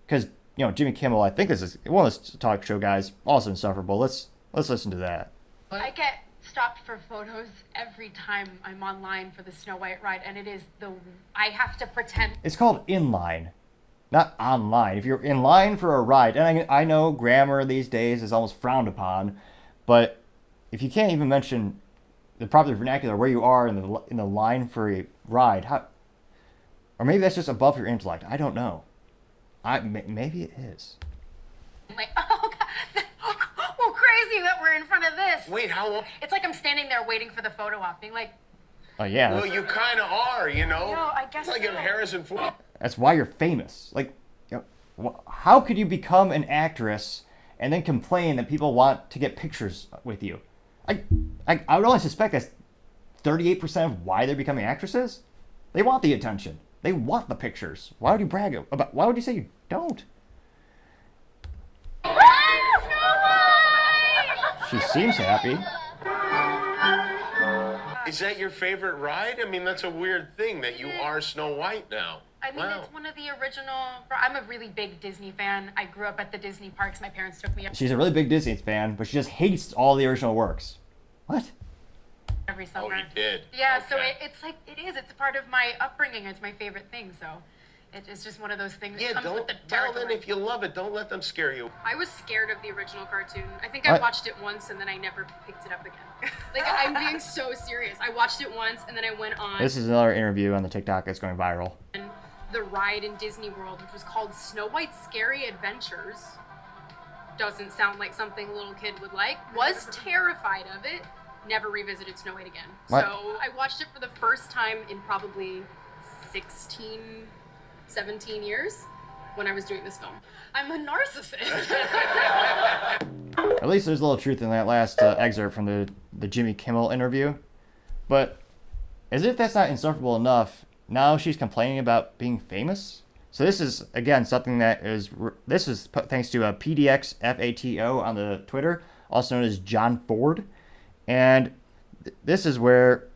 Because, Jimmy Kimmel, I think this is one of those talk show guys, also insufferable. Let's listen to that. I get stopped for photos every time I'm online for the Snow White ride, and it is I have to pretend. It's called inline, not online. If you're in line for a ride, and I know grammar these days is almost frowned upon, but if you can't even mention the proper vernacular where you are in the line for a ride, or maybe that's just above your intellect. I don't know. Maybe it is. I'm like, oh God, well, crazy that we're in front of this. Wait, how long? It's like I'm standing there waiting for the photo op, being like, oh yeah. Well, you kind of are, I guess like so. if Harrison Ford. That's why you're famous. Like, how could you become an actress and then complain that people want to get pictures with you? I would only suspect that's 38% of why they're becoming actresses. They want the attention. They want the pictures. Why would you brag about? Why would you say you don't? She seems happy. Is that your favorite ride? I mean, that's a weird thing that you are Snow White now. I mean, Wow. It's one of the original. I'm a really big Disney fan. I grew up at the Disney parks. My parents took me She's a really big Disney fan, but she just hates all the original works. What? every summer. Oh, you did? Yeah, so Okay. it's like, it's part of my upbringing. It's my favorite thing, so it's just one of those things Yeah, that comes with don't. the Well, territory. then if you love it, don't let them scare you. I was scared of the original cartoon. I think I What? watched it once and then I never picked it up again. Like, I'm being so serious. I watched it once and then I went on This is another interview on the TikTok that's going viral. the ride in Disney World, which was called Snow White's Scary Adventures. doesn't sound like something a little kid would like. Was terrified of it. Never revisited Snow White again. What? So I watched it for the first time in probably 16, 17 years when I was doing this film. I'm a narcissist. At least there's a little truth in that last excerpt from the Jimmy Kimmel interview. But as if that's not insufferable enough, now she's complaining about being famous. So this is, again, something that is, this is thanks to PDXFATO on the Twitter, also known as John Ford. And this is where,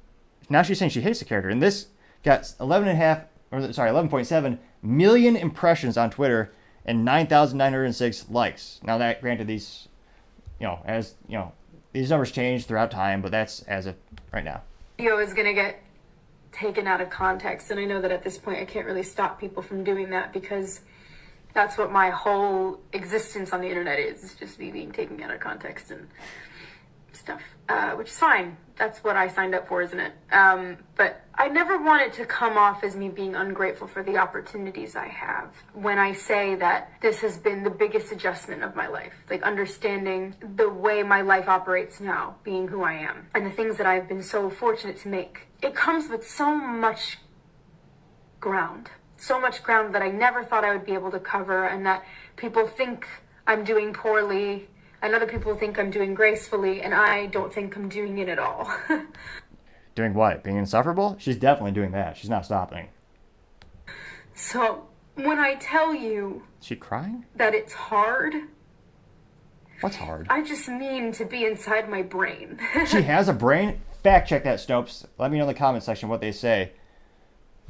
now she's saying she hates the character. And this got 11.7 million impressions on Twitter and 9,906 likes. Now that, granted, these, these numbers change throughout time, but that's as of right now. Video is going to get taken out of context, and I know that at this point I can't really stop people from doing that because that's what my whole existence on the internet is just me being taken out of context and stuff, which is fine. That's what I signed up for, isn't it? But I never want it to come off as me being ungrateful for the opportunities I have when I say that this has been the biggest adjustment of my life, like understanding the way my life operates now, being who I am, and the things that I've been so fortunate to make. It comes with so much ground that I never thought I would be able to cover, and that people think I'm doing poorly, and other people think I'm doing gracefully, and I don't think I'm doing it at all. Doing what? Being insufferable? She's definitely doing that. She's not stopping. So, when I tell you... Is she crying? ...that it's hard... What's hard? I just mean to be inside my brain. She has a brain? Fact check that, Snopes. Let me know in the comment section what they say.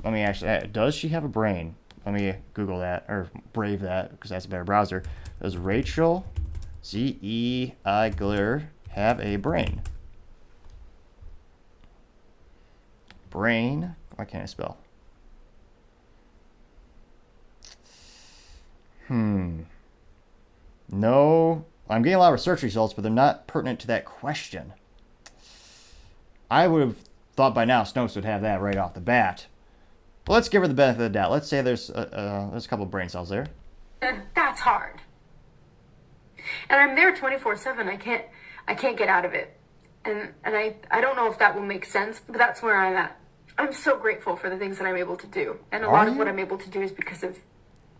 Let me actually... Does she have a brain? Let me Google that, or Brave that, because that's a better browser. Does Rachel Zegler have a brain? Brain. Why can't I spell? No. I'm getting a lot of research results, but they're not pertinent to that question. I would have thought by now Snopes would have that right off the bat. But let's give her the benefit of the doubt. Let's say there's a couple of brain cells there. That's hard. And I'm there 24/7. I can't get out of it. And I don't know if that will make sense, but that's where I'm at. I'm so grateful for the things that I'm able to do. And a lot of what I'm able to do is because of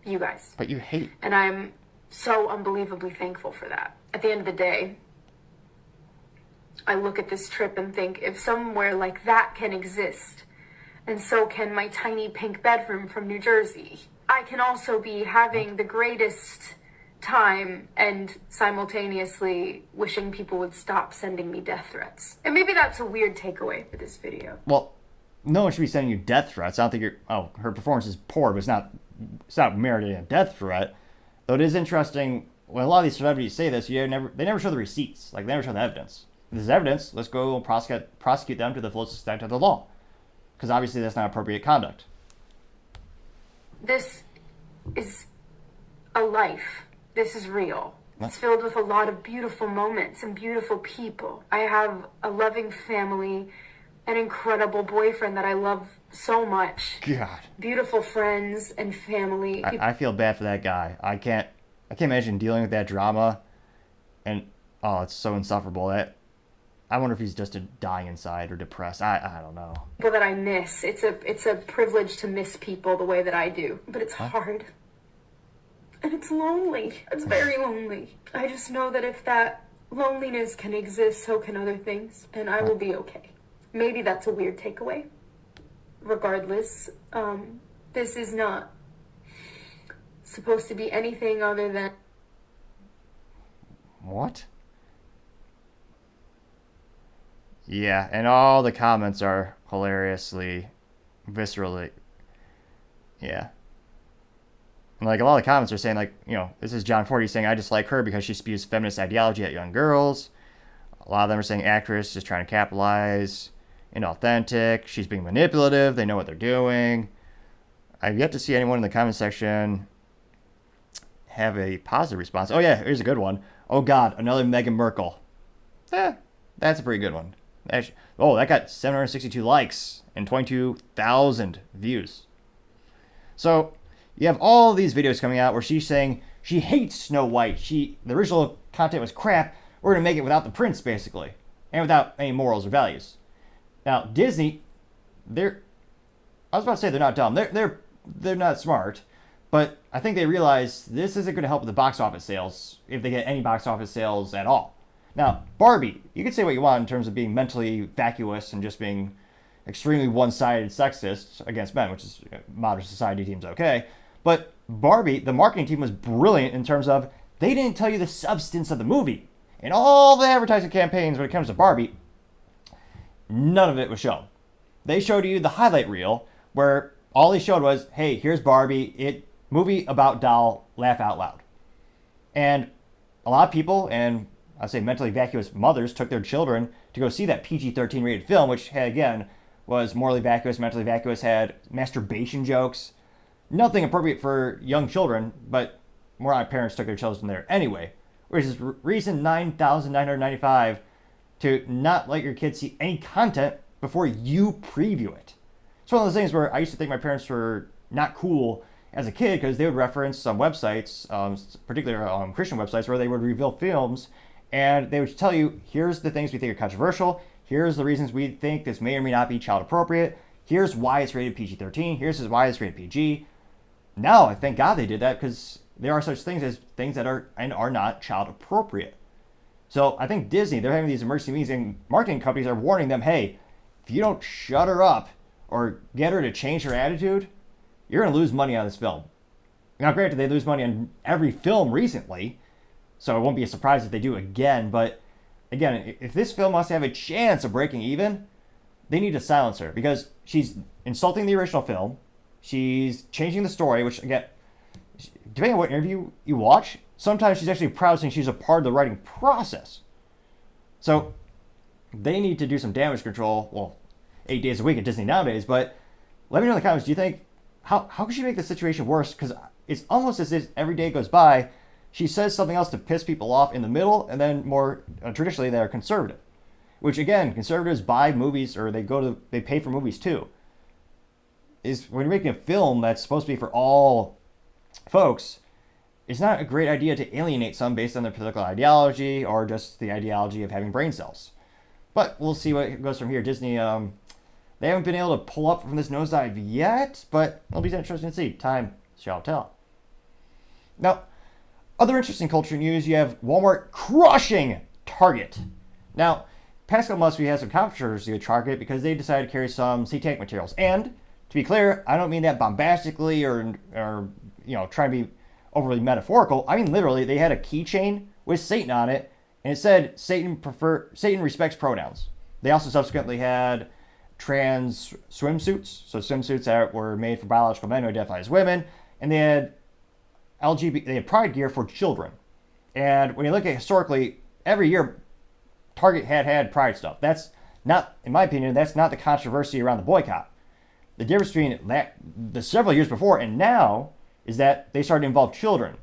you guys. But you hate. And I'm so unbelievably thankful for that. At the end of the day, I look at this trip and think, if somewhere like that can exist, and so can my tiny pink bedroom from New Jersey, I can also be having the greatest time and simultaneously wishing people would stop sending me death threats. And maybe that's a weird takeaway for this video. Well, no one should be sending you death threats. I don't think you're... Oh, her performance is poor, but it's not meriting a death threat. Though it is interesting, when a lot of these celebrities say this, they never show the receipts. Like, they never show the evidence. If there's evidence, let's go and prosecute them to the fullest extent of the law. Because obviously that's not appropriate conduct. This is a life. This is real. It's filled with a lot of beautiful moments and beautiful people. I have a loving family, an incredible boyfriend that I love so much. God. Beautiful friends and family. I feel bad for that guy. I can't imagine dealing with that drama. And, oh, it's so insufferable. I wonder if he's just dying inside or depressed. I don't know. People that I miss. It's a privilege to miss people the way that I do. But it's hard. And it's lonely. It's very lonely. I just know that if that loneliness can exist, so can other things. And I will be okay. Maybe that's a weird takeaway. Regardless, this is not supposed to be anything other than... What? Yeah, and all the comments are hilariously, viscerally... Yeah. And like a lot of the comments are saying, like, this is John Ford. He's saying, I dislike her because she spews feminist ideology at young girls. A lot of them are saying actress is trying to capitalize, inauthentic, she's being manipulative, they know what they're doing. I've yet to see anyone in the comment section have a positive response. Oh yeah, here's a good one. Oh God, another Meghan Markle. That's a pretty good one. That got 762 likes and 22,000 views. So you have all these videos coming out where she's saying She hates Snow White. The original content was crap. We're going to make it without the prince, basically, and without any morals or values. Now, Disney, I was about to say they're not dumb. They're not smart, but I think they realize this isn't going to help with the box office sales if they get any box office sales at all. Now, Barbie, you can say what you want in terms of being mentally vacuous and just being extremely one-sided sexist against men, which is modern society deems okay. But Barbie, the marketing team was brilliant in terms of they didn't tell you the substance of the movie. In all the advertising campaigns when it comes to Barbie, none of it was shown. They showed you the highlight reel where all they showed was, hey, here's Barbie, movie about doll, laugh out loud. And a lot of people, and I'd say mentally vacuous mothers, took their children to go see that PG-13 rated film, which, again, was morally vacuous, mentally vacuous, had masturbation jokes. Nothing appropriate for young children, but more odd parents took their children there anyway. Which is reason 9,995 to not let your kids see any content before you preview it. It's one of those things where I used to think my parents were not cool as a kid because they would reference some websites, particularly Christian websites, where they would reveal films and they would tell you, here's the things we think are controversial, here's the reasons we think this may or may not be child appropriate, here's why it's rated PG-13, here's why it's rated PG. Now, I thank God they did that because there are such things as things that are and are not child appropriate. So I think Disney, they're having these emergency meetings and marketing companies are warning them, hey, if you don't shut her up or get her to change her attitude, you're going to lose money on this film. Now, granted, they lose money on every film recently, so it won't be a surprise if they do again. But again, if this film wants to have a chance of breaking even, they need to silence her because she's insulting the original film. She's changing the story, which, again, depending on what interview you watch, sometimes she's actually proud saying she's a part of the writing process. So they need to do some damage control. Well, 8 days a week at Disney nowadays. But let me know in the comments, do you think, how could she make the situation worse? Because it's almost as if every day goes by, she says something else to piss people off in the middle, and then more traditionally they're conservative. Which, again, conservatives buy movies, or they pay for movies too. Is when you're making a film that's supposed to be for all folks, it's not a great idea to alienate some based on their political ideology or just the ideology of having brain cells. But we'll see what goes from here. Disney, they haven't been able to pull up from this nosedive yet, but it'll be interesting to see. Time shall tell. Now, other interesting culture news, you have Walmart crushing Target. Now, past couple months we had some controversy with Target because they decided to carry some satanic materials. And to be clear, I don't mean that bombastically or trying to be overly metaphorical. I mean literally, they had a keychain with Satan on it, and it said Satan respects pronouns. They also subsequently had trans swimsuits, so swimsuits that were made for biological men who identify as women, and they had they had pride gear for children. And when you look at historically, every year Target had pride stuff. That's not, in my opinion, that's not the controversy around the boycott. The difference between the several years before and now is that they started to involve children.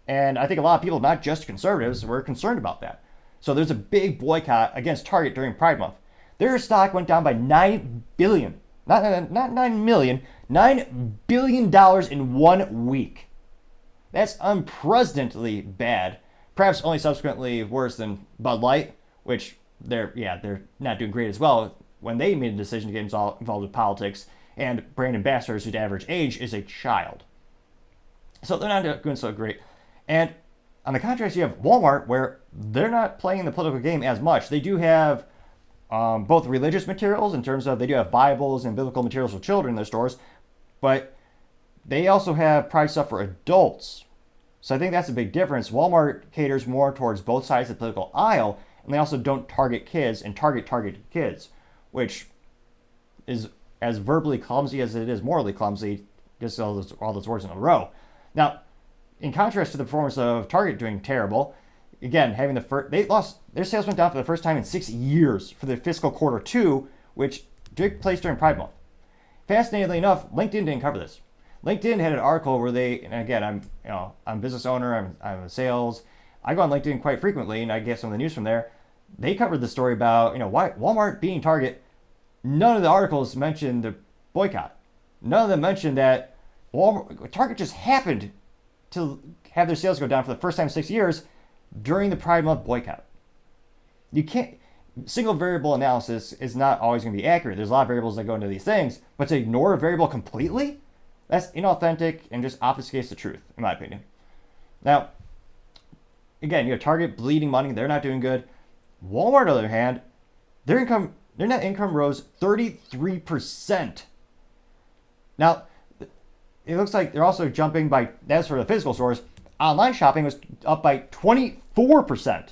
And I think a lot of people, not just conservatives, were concerned about that. So there's a big boycott against Target during Pride Month. Their stock went down by $9 billion. Not $9 million, $9 billion in 1 week. That's unprecedentedly bad. Perhaps only subsequently worse than Bud Light, which they're not doing great as well when they made a decision to get involved with politics and brand ambassadors whose average age is a child. So they're not doing so great. And on the contrast, you have Walmart, where they're not playing the political game as much. They do have both religious materials in terms of they do have Bibles and biblical materials for children in their stores, but they also have pride stuff for adults. So I think that's a big difference. Walmart caters more towards both sides of the political aisle, and they also don't target kids and targeted kids, which is as verbally clumsy as it is morally clumsy, just all those words in a row. Now, in contrast to the performance of Target doing terrible, again, having their sales went down for the first time in 6 years for the fiscal quarter 2, which took place during Pride Month. Fascinatingly enough, LinkedIn didn't cover this. LinkedIn had an article where and again, I'm a business owner, I'm in sales. I go on LinkedIn quite frequently, and I get some of the news from there. They covered the story about why Walmart being Target. None of the articles mentioned the boycott. None of them mentioned that Target just happened to have their sales go down for the first time in 6 years during the Pride Month boycott. You can't, single variable analysis is not always going to be accurate. There's a lot of variables that go into these things, but to ignore a variable completely, that's inauthentic and just obfuscates the truth, in my opinion. Now, again, you have Target bleeding money. They're not doing good. Walmart, on the other hand, their net income rose 33%. Now, it looks like they're also jumping by, that's for the physical stores, online shopping was up by 24%,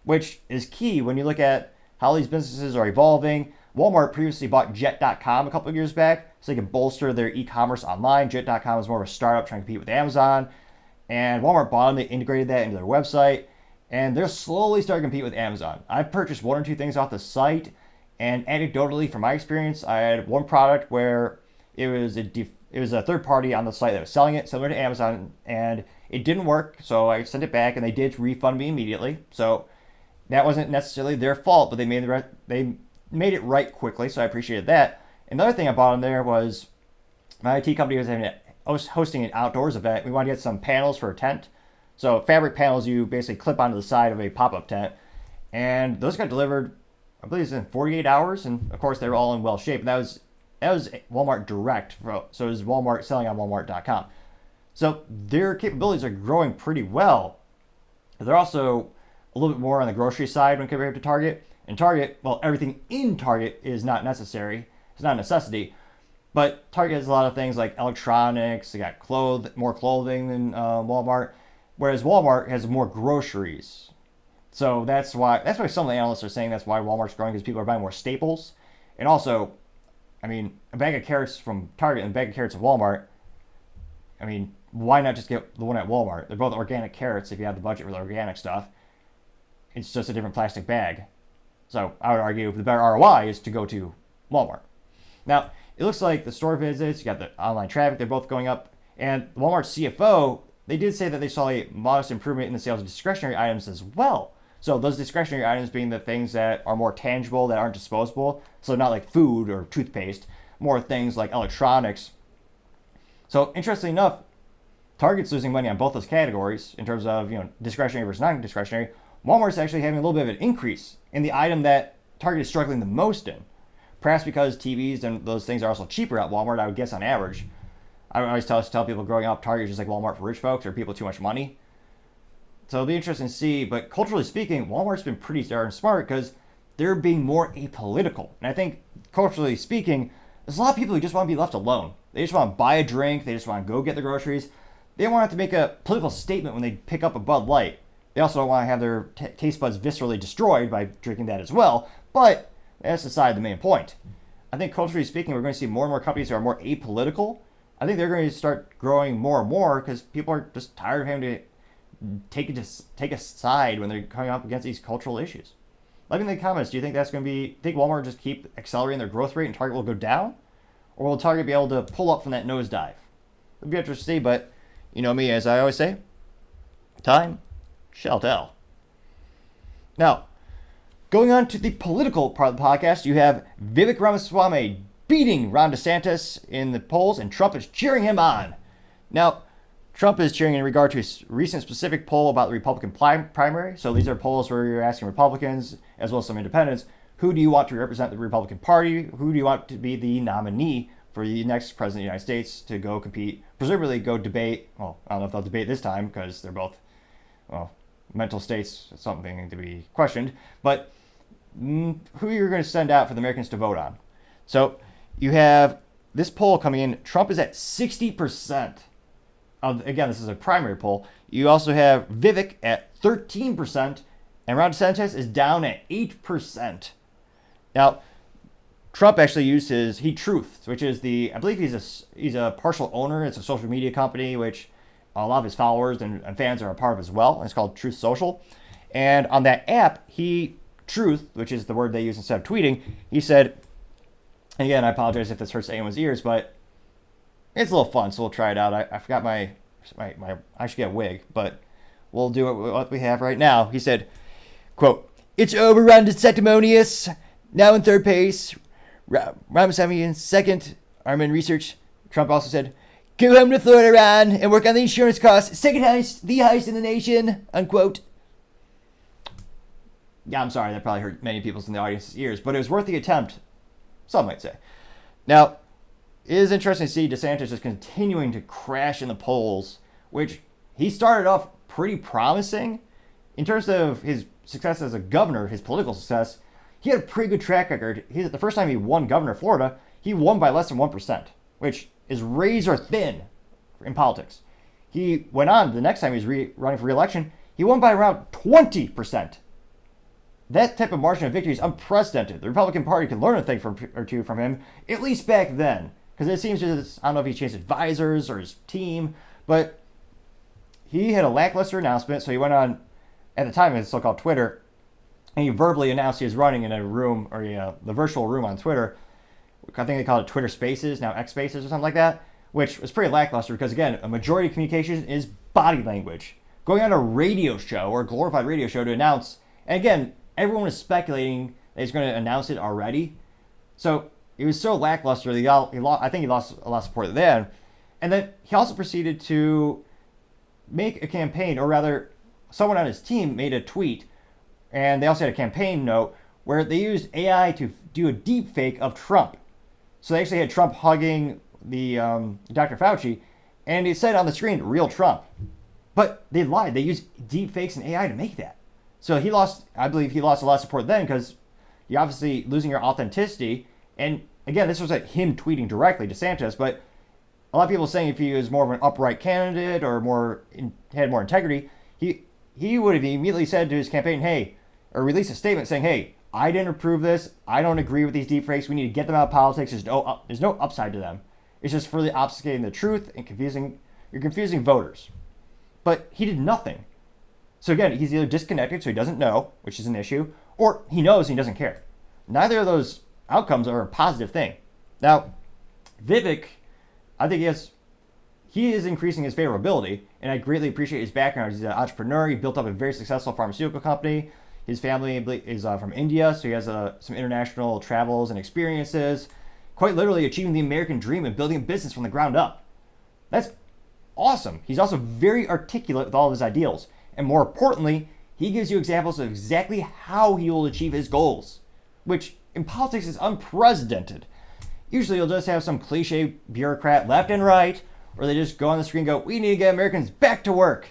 which is key when you look at how these businesses are evolving. Walmart previously bought Jet.com a couple of years back so they can bolster their e-commerce online. Jet.com is more of a startup trying to compete with Amazon. And Walmart bought them, they integrated that into their website, and they're slowly starting to compete with Amazon. I've purchased one or two things off the site, and anecdotally, from my experience, I had one product where it was a third party on the site that was selling it, similar to Amazon, and it didn't work, so I sent it back, and they did refund me immediately. So that wasn't necessarily their fault, but they made it right quickly, so I appreciated that. Another thing I bought on there was my IT company was hosting an outdoors event. We wanted to get some panels for a tent. So fabric panels you basically clip onto the side of a pop-up tent. And those got delivered, I believe it's in 48 hours. And of course, they were all in well shape. And that was Walmart Direct. So it was Walmart selling on Walmart.com. So their capabilities are growing pretty well. They're also a little bit more on the grocery side when compared to Target. And Target, well, everything in Target is not necessary. It's not a necessity. But Target has a lot of things like electronics. They got more clothing than Walmart. Whereas Walmart has more groceries. So that's why some of the analysts are saying that's why Walmart's growing, because people are buying more staples. And also, I mean, a bag of carrots from Target and a bag of carrots at Walmart, I mean, why not just get the one at Walmart? They're both organic carrots if you have the budget for the organic stuff. It's just a different plastic bag. So I would argue the better ROI is to go to Walmart. Now, it looks like the store visits, you got the online traffic, they're both going up. And Walmart's CFO, they did say that they saw a modest improvement in the sales of discretionary items as well. So those discretionary items being the things that are more tangible, that aren't disposable. So not like food or toothpaste, more things like electronics. So interestingly enough, Target's losing money on both those categories in terms of, discretionary versus non-discretionary. Walmart's actually having a little bit of an increase in the item that Target is struggling the most in. Perhaps because TVs and those things are also cheaper at Walmart, I would guess on average. I always tell people growing up, Target is just like Walmart for rich folks or people with too much money. So it'll be interesting to see. But culturally speaking, Walmart's been pretty darn smart because they're being more apolitical. And I think culturally speaking, there's a lot of people who just want to be left alone. They just want to buy a drink. They just want to go get the groceries. They don't want to have to make a political statement when they pick up a Bud Light. They also don't want to have their taste buds viscerally destroyed by drinking that as well. But that's aside the main point. I think culturally speaking, we're going to see more and more companies who are more apolitical. I think they're going to start growing more and more because people are just tired of having to take a side when they're coming up against these cultural issues. Let me know in the comments, do you think that's going to be, think Walmart will just keep accelerating their growth rate and Target will go down? Or will Target be able to pull up from that nosedive? It'll be interesting to see, but you know me, as I always say, time shall tell. Now, going on to the political part of the podcast, you have Vivek Ramaswamy beating Ron DeSantis in the polls, and Trump is cheering him on. Now, Trump is cheering in regard to his recent specific poll about the Republican primary. So these are polls where you're asking Republicans, as well as some independents, who do you want to represent the Republican Party? Who do you want to be the nominee for the next president of the United States to go compete, presumably go debate? Well, I don't know if they'll debate this time because they're both, mental states, something to be questioned. But who you're going to send out for the Americans to vote on. So you have this poll coming in. Trump is at 60%. Again, this is a primary poll. You also have Vivek at 13%, and Ron DeSantis is down at 8%. Now, Trump actually used his Truth, which is I believe he's a partial owner. It's a social media company, which a lot of his followers and fans are a part of as well. And it's called Truth Social. And on that app, Truth, which is the word they use instead of tweeting, he said, and again, I apologize if this hurts anyone's ears, but it's a little fun, so we'll try it out. I forgot my I should get a wig, but we'll do it with what we have right now. He said, quote, "It's overrun to sanctimonious. Now in third place, Ramaswamy in second. Armin Research." Trump also said, Go home to Florida, Ron, and work on the insurance costs. Second highest, the highest in the nation, unquote. Yeah, I'm sorry, that probably hurt many people's in the audience's ears, but it was worth the attempt, some might say. Now, it is interesting to see DeSantis just continuing to crash in the polls, which he started off pretty promising. In terms of his success as a governor, his political success, he had a pretty good track record. The first time he won governor of Florida, he won by less than 1%, which is razor thin in politics. He went on, the next time he was running for re-election, he won by around 20%. That type of margin of victory is unprecedented. The Republican Party can learn a thing or two from him, at least back then. Because it seems I don't know if he changed advisors or his team, but he had a lackluster announcement, so he went on, at the time, his so-called Twitter, and he verbally announced he was running in a room, or the virtual room on Twitter. I think they call it Twitter Spaces, now X Spaces or something like that, which was pretty lackluster because, again, a majority of communication is body language. Going on a radio show, or a glorified radio show to announce, and again, everyone was speculating that he's going to announce it already. So it was so lackluster that I think he lost a lot of support then. And then he also proceeded to make a campaign, or rather, someone on his team made a tweet, and they also had a campaign note where they used AI to do a deep fake of Trump. So they actually had Trump hugging the Dr. Fauci, and it said on the screen, real Trump. But they lied. They used deep fakes and AI to make that. So I believe he lost a lot of support then because you're obviously losing your authenticity. And again, this was him tweeting directly to DeSantis, but a lot of people saying if he was more of an upright candidate or had more integrity, he would have immediately said to his campaign, hey, or released a statement saying, hey, I didn't approve this. I don't agree with these deepfakes. We need to get them out of politics. There's no upside to them. It's just further obfuscating the truth and you're confusing voters. But he did nothing. So again, he's either disconnected, so he doesn't know, which is an issue, or he knows and he doesn't care. Neither of those outcomes are a positive thing. Now, Vivek, I think he is increasing his favorability, and I greatly appreciate his background. He's an entrepreneur. He built up a very successful pharmaceutical company. His family is from India, so he has some international travels and experiences, quite literally achieving the American dream and building a business from the ground up. That's awesome. He's also very articulate with all of his ideals. And more importantly, he gives you examples of exactly how he will achieve his goals, which in politics is unprecedented. Usually you'll just have some cliche bureaucrat left and right, or they just go on the screen and go, we need to get Americans back to work.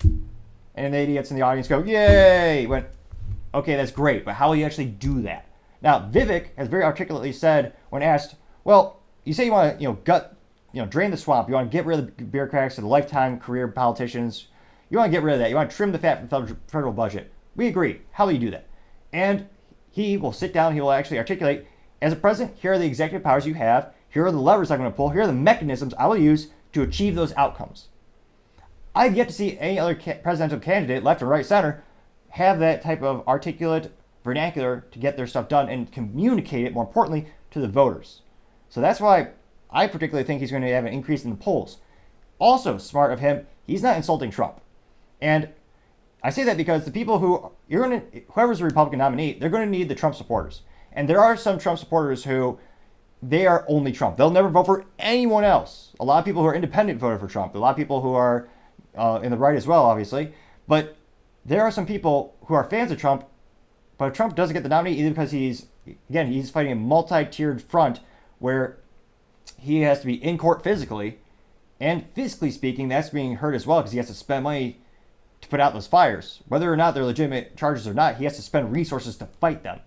And the idiots in the audience go, yay! Okay, that's great, but how will you actually do that? Now, Vivek has very articulately said when asked, well, you say you want to, drain the swamp. You want to get rid of the bureaucrats and the lifetime career politicians. You want to get rid of that. You want to trim the fat from the federal budget. We agree. How will you do that? And he will sit down. He will actually articulate, as a president, here are the executive powers you have. Here are the levers I'm going to pull. Here are the mechanisms I will use to achieve those outcomes. I've yet to see any other presidential candidate, left or right, center, have that type of articulate vernacular to get their stuff done and communicate it, more importantly, to the voters. So that's why I particularly think he's going to have an increase in the polls. Also smart of him, he's not insulting Trump. And I say that because the people whoever's the Republican nominee, they're going to need the Trump supporters. And there are some Trump supporters who, they are only Trump. They'll never vote for anyone else. A lot of people who are independent voted for Trump. A lot of people who are in the right as well, obviously. But there are some people who are fans of Trump, but Trump doesn't get the nominee either because he's fighting a multi-tiered front where he has to be in court physically. And physically speaking, that's being hurt as well because he has to spend money to put out those fires. Whether or not they're legitimate charges or not, he has to spend resources to fight them.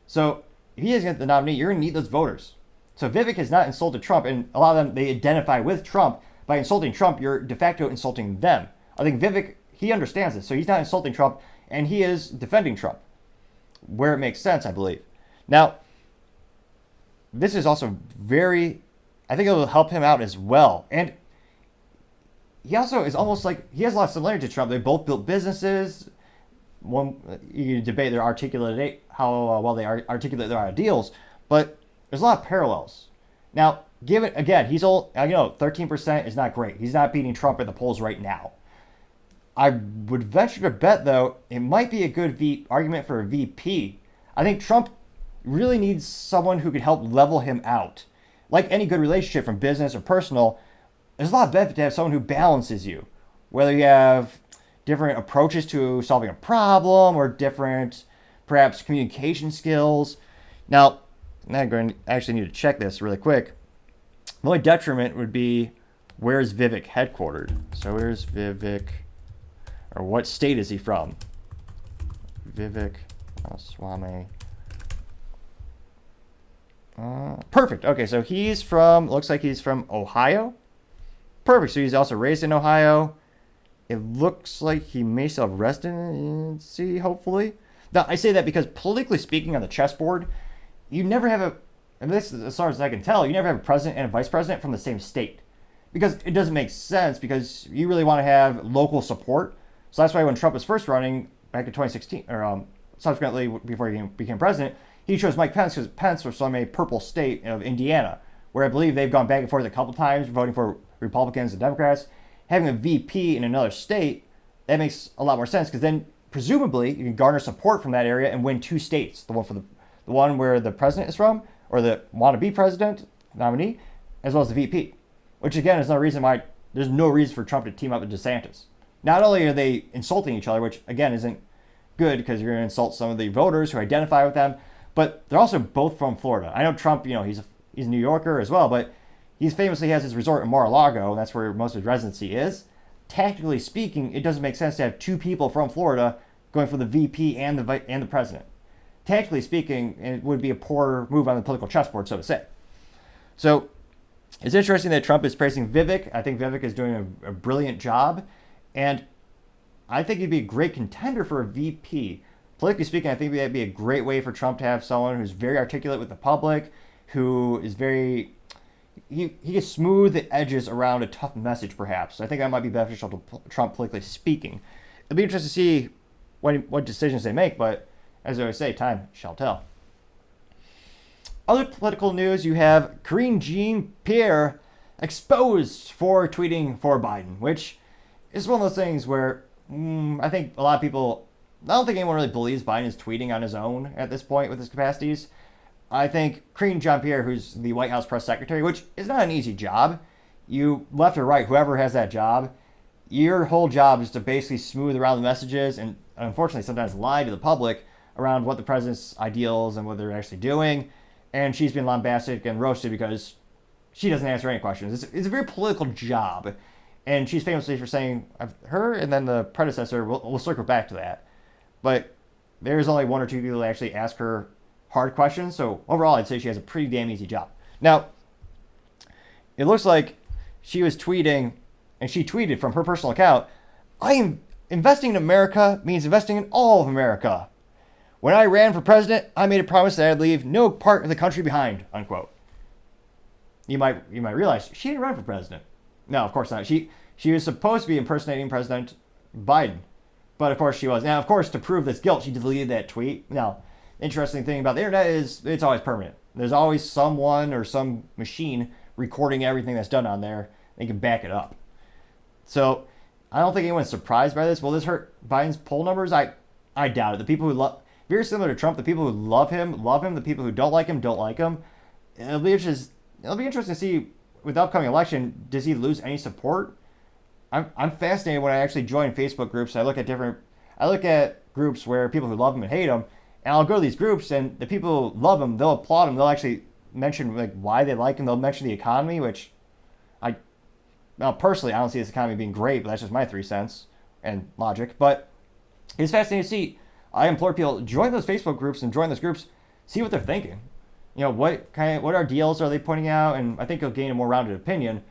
So if he doesn't get the nominee, you're going to need those voters. So Vivek has not insulted Trump, and a lot of them, they identify with Trump. By insulting Trump, you're de facto insulting them. I think Vivek, he understands this, so he's not insulting Trump, and he is defending Trump, where it makes sense, I believe. Now, this is also I think it will help him out as well. And he also is almost like, he has a lot of similarity to Trump. They both built businesses. One, you can debate how well they articulate their ideals, but there's a lot of parallels. Now, he's old. 13% is not great. He's not beating Trump at the polls right now. I would venture to bet, though, it might be a good argument for a VP. I think Trump really needs someone who could help level him out. Like any good relationship from business or personal, there's a lot of benefit to have someone who balances you. Whether you have different approaches to solving a problem or different, perhaps, communication skills. Now, I'm going to actually need to check this really quick. The only detriment would be, where's Vivek headquartered? So where's Vivek, or what state is he from? Vivek Ramaswamy. Perfect. Okay, so he's from, looks like he's from Ohio. Perfect. So he's also raised in Ohio. It looks like he may still have residency, hopefully. Now, I say that because politically speaking on the chessboard, you never have a, and this is as far as I can tell, you never have a president and a vice president from the same state. Because it doesn't make sense, because you really want to have local support. So that's why when Trump was first running back in 2016, or subsequently before he became president, he chose Mike Pence because Pence was from a purple state of Indiana, where I believe they've gone back and forth a couple times voting for Republicans and Democrats. Having a VP in another state, that makes a lot more sense, because then presumably you can garner support from that area and win 2 states, the one where the president is from, or the wannabe president nominee, as well as the VP. Which again is another reason why there's no reason for Trump to team up with DeSantis. Not only are they insulting each other, which again isn't good because you're going to insult some of the voters who identify with them, but they're also both from Florida. I know Trump, he's a New Yorker as well, but he famously has his resort in Mar-a-Lago, and that's where most of his residency is. Tactically speaking, it doesn't make sense to have 2 people from Florida going for the VP and the president. Tactically speaking, it would be a poor move on the political chessboard, so to say. So it's interesting that Trump is praising Vivek. I think Vivek is doing a brilliant job, and I think he'd be a great contender for a VP. Politically speaking, I think that'd be a great way for Trump to have someone who's very articulate with the public, who is very, he can smooth the edges around a tough message, perhaps. I think that might be beneficial to Trump, politically speaking. It'll be interesting to see what decisions they make, but as I always say, time shall tell. Other political news, you have Karine Jean-Pierre exposed for tweeting for Biden, which is one of those things where I think a lot of people, I don't think anyone really believes Biden is tweeting on his own at this point with his capacities. I think Karine Jean-Pierre, who's the White House press secretary, which is not an easy job. You, left or right, whoever has that job, your whole job is to basically smooth around the messages and unfortunately sometimes lie to the public around what the president's ideals and what they're actually doing. And she's been lambasted and roasted because she doesn't answer any questions. It's a very political job. And she's famously for saying, her and then the predecessor, we'll circle back to that. But there's only 1 or 2 people that actually ask her hard questions. So overall, I'd say she has a pretty damn easy job. Now, it looks like she was tweeting, and she tweeted from her personal account, I am investing in America means investing in all of America. When I ran for president, I made a promise that I'd leave no part of the country behind, unquote. You might realize she didn't run for president. No, of course not. She was supposed to be impersonating President Biden. But of course she was. Now, of course, to prove this guilt, she deleted that tweet. Now, interesting thing about the internet is it's always permanent. There's always someone or some machine recording everything that's done on there. They can back it up. So I don't think anyone's surprised by this. Will this hurt Biden's poll numbers? I doubt it. The people who love, very similar to Trump, the people who love him. The people who don't like him, don't like him. It'll be interesting to see with the upcoming election, does he lose any support? I'm fascinated when I actually join Facebook groups. I look at groups where people who love him and hate him, and I'll go to these groups, and the people who love him, they'll applaud him. They'll actually mention why they like him. They'll mention the economy, which personally, I don't see this economy being great, but that's just my 3 cents and logic. But it's fascinating to see. I implore people, join those Facebook groups and join those groups, see what they're thinking. What ideals are they pointing out? And I think you'll gain a more rounded opinion.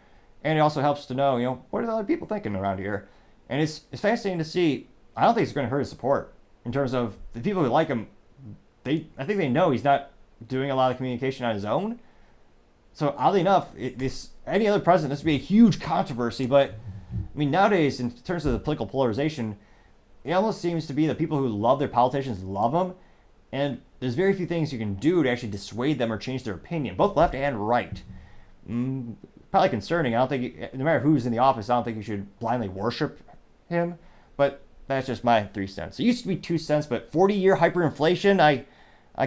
And it also helps to know, what are the other people thinking around here? And it's fascinating to see. I don't think it's going to hurt his support in terms of the people who like him. I think they know he's not doing a lot of communication on his own. So oddly enough, any other president, this would be a huge controversy. But nowadays, in terms of the political polarization, it almost seems to be the people who love their politicians love them. And there's very few things you can do to actually dissuade them or change their opinion, both left and right. Probably concerning. I don't think, no matter who's in the office, I don't think you should blindly worship him. But that's just my 3 cents. It used to be 2 cents, but 40-year hyperinflation, I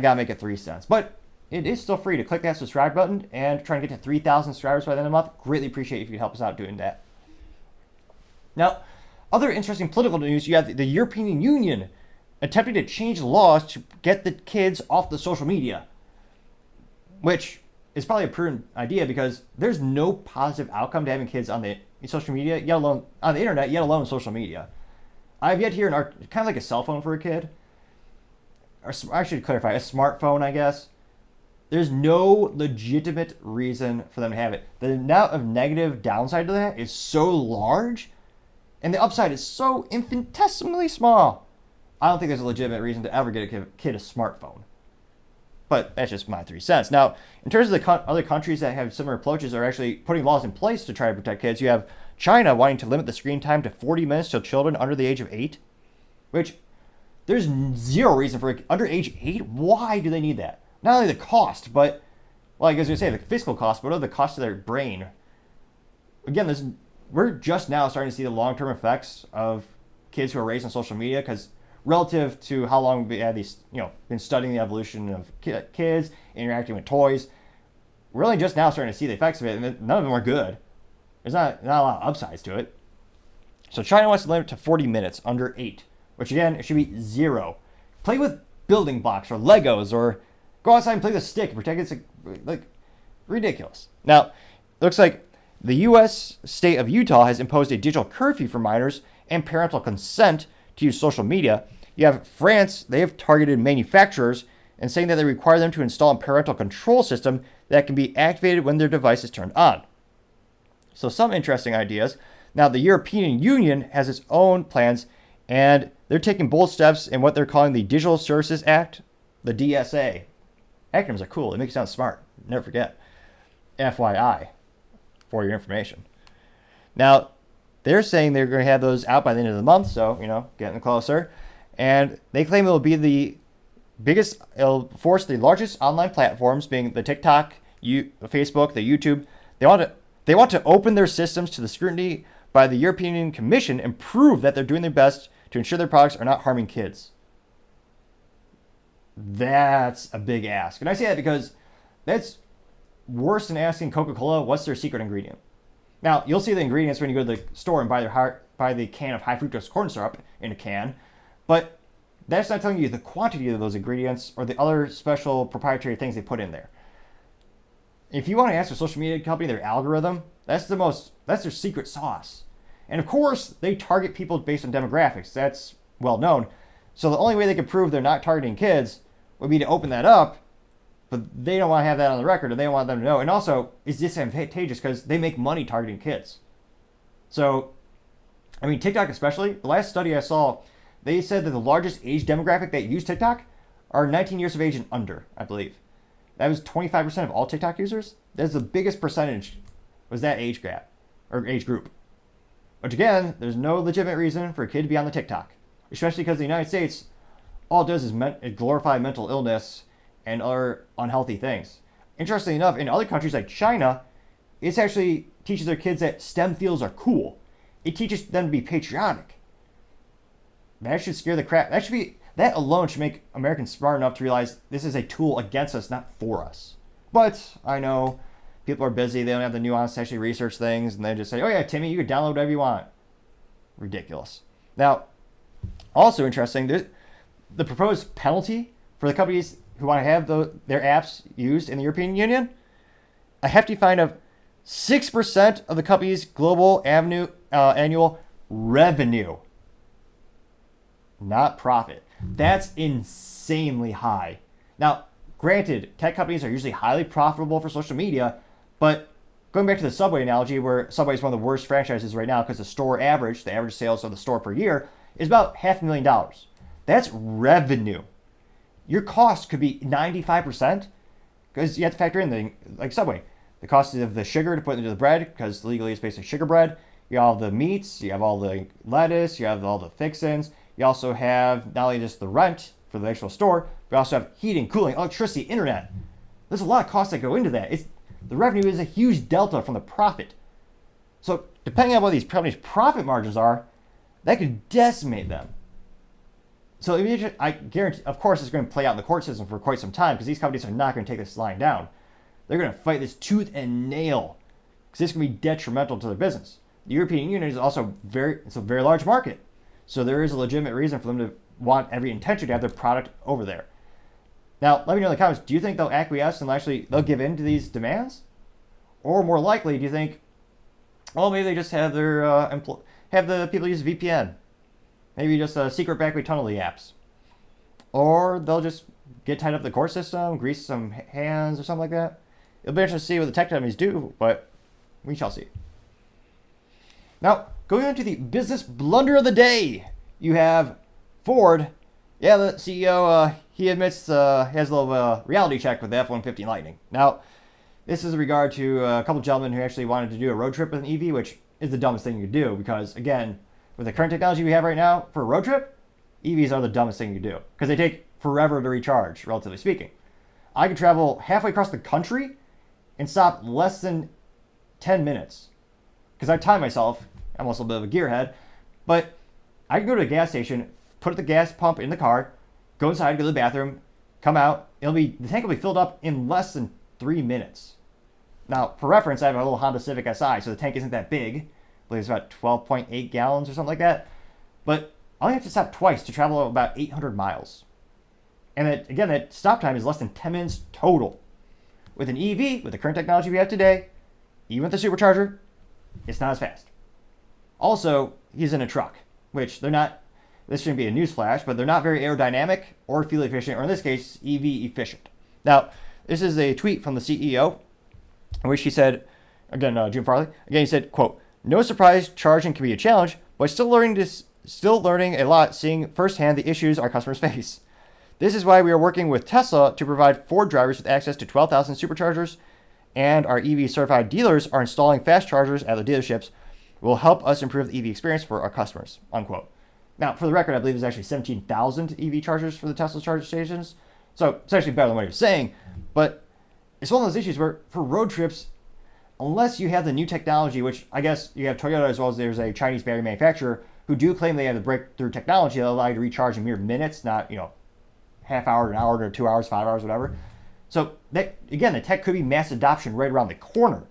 gotta make it 3 cents. But it is still free to click that subscribe button and try and get to 3,000 subscribers by the end of the month. Greatly appreciate it if you could help us out doing that. Now, other interesting political news, you have the European Union attempting to change laws to get the kids off the social media, which is probably a prudent idea because there's no positive outcome to having kids on the social media, yet alone on the internet, yet alone social media. I've yet to hear kind of like a cell phone for a kid, or I should clarify, a smartphone, I guess. There's no legitimate reason for them to have it. The amount of negative downside to that is so large, and the upside is so infinitesimally small. I don't think there's a legitimate reason to ever get a kid a smartphone. But that's just my 3 cents. Now, in terms of the other countries that have similar approaches are actually putting laws in place to try to protect kids, you have China wanting to limit the screen time to 40 minutes to children under the age of 8, which there's zero reason for under age 8. Why do they need that? Not only the cost, but, well, I guess you say the physical cost, but what are the cost of their brain? Again, we're just now starting to see the long-term effects of kids who are raised on social media because relative to how long we had these, been studying the evolution of kids, interacting with toys, we're only just now starting to see the effects of it, and none of them are good. There's not a lot of upsides to it. So China wants to limit it to 40 minutes under 8, which again, it should be 0. Play with building blocks or Legos, or go outside and play with a stick and pretend it's like ridiculous. Now, it looks like the U.S. state of Utah has imposed a digital curfew for minors and parental consent to use social media. You have France, they have targeted manufacturers and saying that they require them to install a parental control system that can be activated when their device is turned on. So some interesting ideas. Now, the European Union has its own plans, and they're taking bold steps in what they're calling the Digital Services Act, the DSA. Acronyms are cool. They make you sound smart. Never forget. FYI, for your information. Now, they're saying they're going to have those out by the end of the month, so, getting closer. And they claim it will be the biggest, it'll force the largest online platforms, being the TikTok, Facebook, the YouTube. They want to open their systems to the scrutiny by the European Commission and prove that they're doing their best to ensure their products are not harming kids. That's a big ask. And I say that because that's worse than asking Coca-Cola what's their secret ingredient. Now, you'll see the ingredients when you go to the store and buy the can of high fructose corn syrup in a can, but that's not telling you the quantity of those ingredients or the other special proprietary things they put in there. If you want to ask a social media company their algorithm, that's their secret sauce. And of course, they target people based on demographics. That's well known. So the only way they can prove they're not targeting kids would be to open that up, but they don't want to have that on the record, and they don't want them to know. And also, it's disadvantageous because they make money targeting kids. So, TikTok especially, the last study I saw, they said that the largest age demographic that use TikTok are 19 years of age and under, I believe. That was 25% of all TikTok users. That's the biggest percentage was that age gap, or age group. Which again, there's no legitimate reason for a kid to be on the TikTok, especially because the United States, all it does is glorify mental illness and other unhealthy things. Interestingly enough, in other countries like China, it actually teaches their kids that STEM fields are cool. It teaches them to be patriotic. That should scare the crap. That alone should make Americans smart enough to realize this is a tool against us, not for us. But I know people are busy. They don't have the nuance to actually research things, and they just say, oh yeah, Timmy, you can download whatever you want. Ridiculous. Now, also interesting, the proposed penalty for the companies who want to have their apps used in the European Union, a hefty fine of 6% of the company's global annual revenue. Not profit. That's insanely high. Now, granted, tech companies are usually highly profitable for social media, but going back to the Subway analogy, where Subway is one of the worst franchises right now because the average sales of the store per year is about $500,000. That's revenue. Your cost could be 95% because you have to factor in like Subway, the cost of the sugar to put into the bread, because legally it's basically sugar bread. You have all the meats, you have all the lettuce, you have all the fixins. You also have not only just the rent for the actual store, but you also have heating, cooling, electricity, internet. There's a lot of costs that go into that. The revenue is a huge delta from the profit. So depending on what these companies' profit margins are, that could decimate them. So I guarantee, of course, it's going to play out in the court system for quite some time because these companies are not going to take this lying down. They're going to fight this tooth and nail because this can be detrimental to their business. The European Union is also it's a very large market. So there is a legitimate reason for them to want every intention to have their product over there. Now, let me know in the comments, do you think they'll acquiesce and they'll give in to these demands? Or more likely, do you think, well, maybe they just have their have the people use VPN? Maybe just secret backway tunneling apps. Or they'll just get tied up in the court system, grease some hands or something like that. It'll be interesting to see what the tech companies do, but we shall see. Now, going on to the business blunder of the day, you have Ford. Yeah, the CEO, he admits he has a little reality check with the F-150 Lightning. Now, this is in regard to a couple gentlemen who actually wanted to do a road trip with an EV, which is the dumbest thing you could do because, again, with the current technology we have right now for a road trip, EVs are the dumbest thing you could do because they take forever to recharge, relatively speaking. I could travel halfway across the country and stop less than 10 minutes because I time myself. I'm also a bit of a gearhead, but I can go to a gas station, put the gas pump in the car, go inside, go to the bathroom, come out. The tank will be filled up in less than 3 minutes. Now, for reference, I have a little Honda Civic Si, so the tank isn't that big. I believe it's about 12.8 gallons or something like that. But I only have to stop twice to travel about 800 miles. And that stop time is less than 10 minutes total. With an EV, with the current technology we have today, even with the supercharger, it's not as fast. Also, he's in a truck, which they're not, this shouldn't be a newsflash, but they're not very aerodynamic or fuel efficient, or in this case, EV efficient. Now, this is a tweet from the CEO, in which he said, again, Jim Farley, again, he said, quote, "No surprise, charging can be a challenge, but still learning a lot, seeing firsthand the issues our customers face. This is why we are working with Tesla to provide Ford drivers with access to 12,000 superchargers, and our EV certified dealers are installing fast chargers at the dealerships. Will help us improve the EV experience for our customers," unquote. Now, for the record, I believe there's actually 17,000 EV chargers for the Tesla charger stations. So it's actually better than what he was saying. But it's one of those issues where for road trips, unless you have the new technology, which I guess you have Toyota as well as there's a Chinese battery manufacturer who do claim they have the breakthrough technology that allow you to recharge in mere minutes, not, half hour, an hour, to 2 hours, 5 hours, whatever. So that, again, the tech could be mass adoption right around the corner.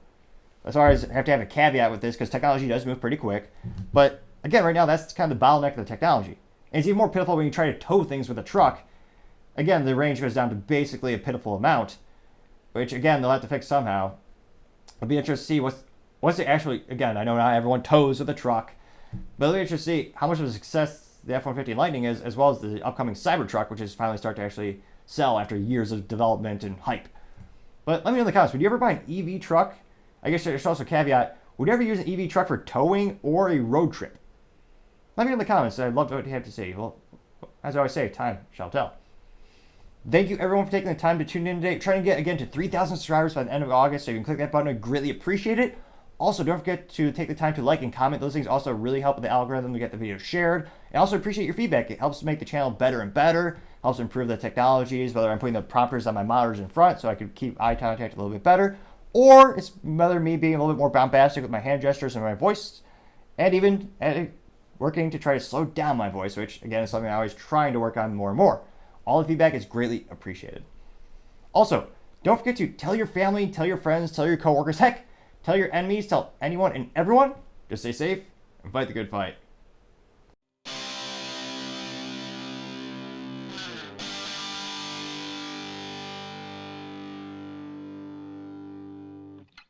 As far as I have to have a caveat with this because technology does move pretty quick. But again, right now, that's kind of the bottleneck of the technology. And it's even more pitiful when you try to tow things with a truck. Again, the range goes down to basically a pitiful amount, which, again, they'll have to fix somehow. It'll be interesting to see what's it actually, again, I know not everyone tows with a truck, but it'll be interesting to see how much of a success the F-150 Lightning is, as well as the upcoming Cybertruck, which is finally starting to actually sell after years of development and hype. But let me know in the comments, would you ever buy an EV truck? I guess there's also a caveat, would you ever use an EV truck for towing or a road trip? Let me know in the comments. I'd love what you have to say. Well, as I always say, time shall tell. Thank you, everyone, for taking the time to tune in today. Trying to get, again, to 3,000 subscribers by the end of August, so you can click that button. I greatly appreciate it. Also, don't forget to take the time to like and comment. Those things also really help with the algorithm to get the video shared. I also appreciate your feedback. It helps make the channel better and better. Helps improve the technologies, whether I'm putting the prompters on my monitors in front so I can keep eye contact a little bit better, or it's whether me being a little bit more bombastic with my hand gestures and my voice, and even working to try to slow down my voice, which, again, is something I'm always trying to work on more and more. All the feedback is greatly appreciated. Also, don't forget to tell your family, tell your friends, tell your coworkers, heck, tell your enemies, tell anyone and everyone. Just stay safe and fight the good fight.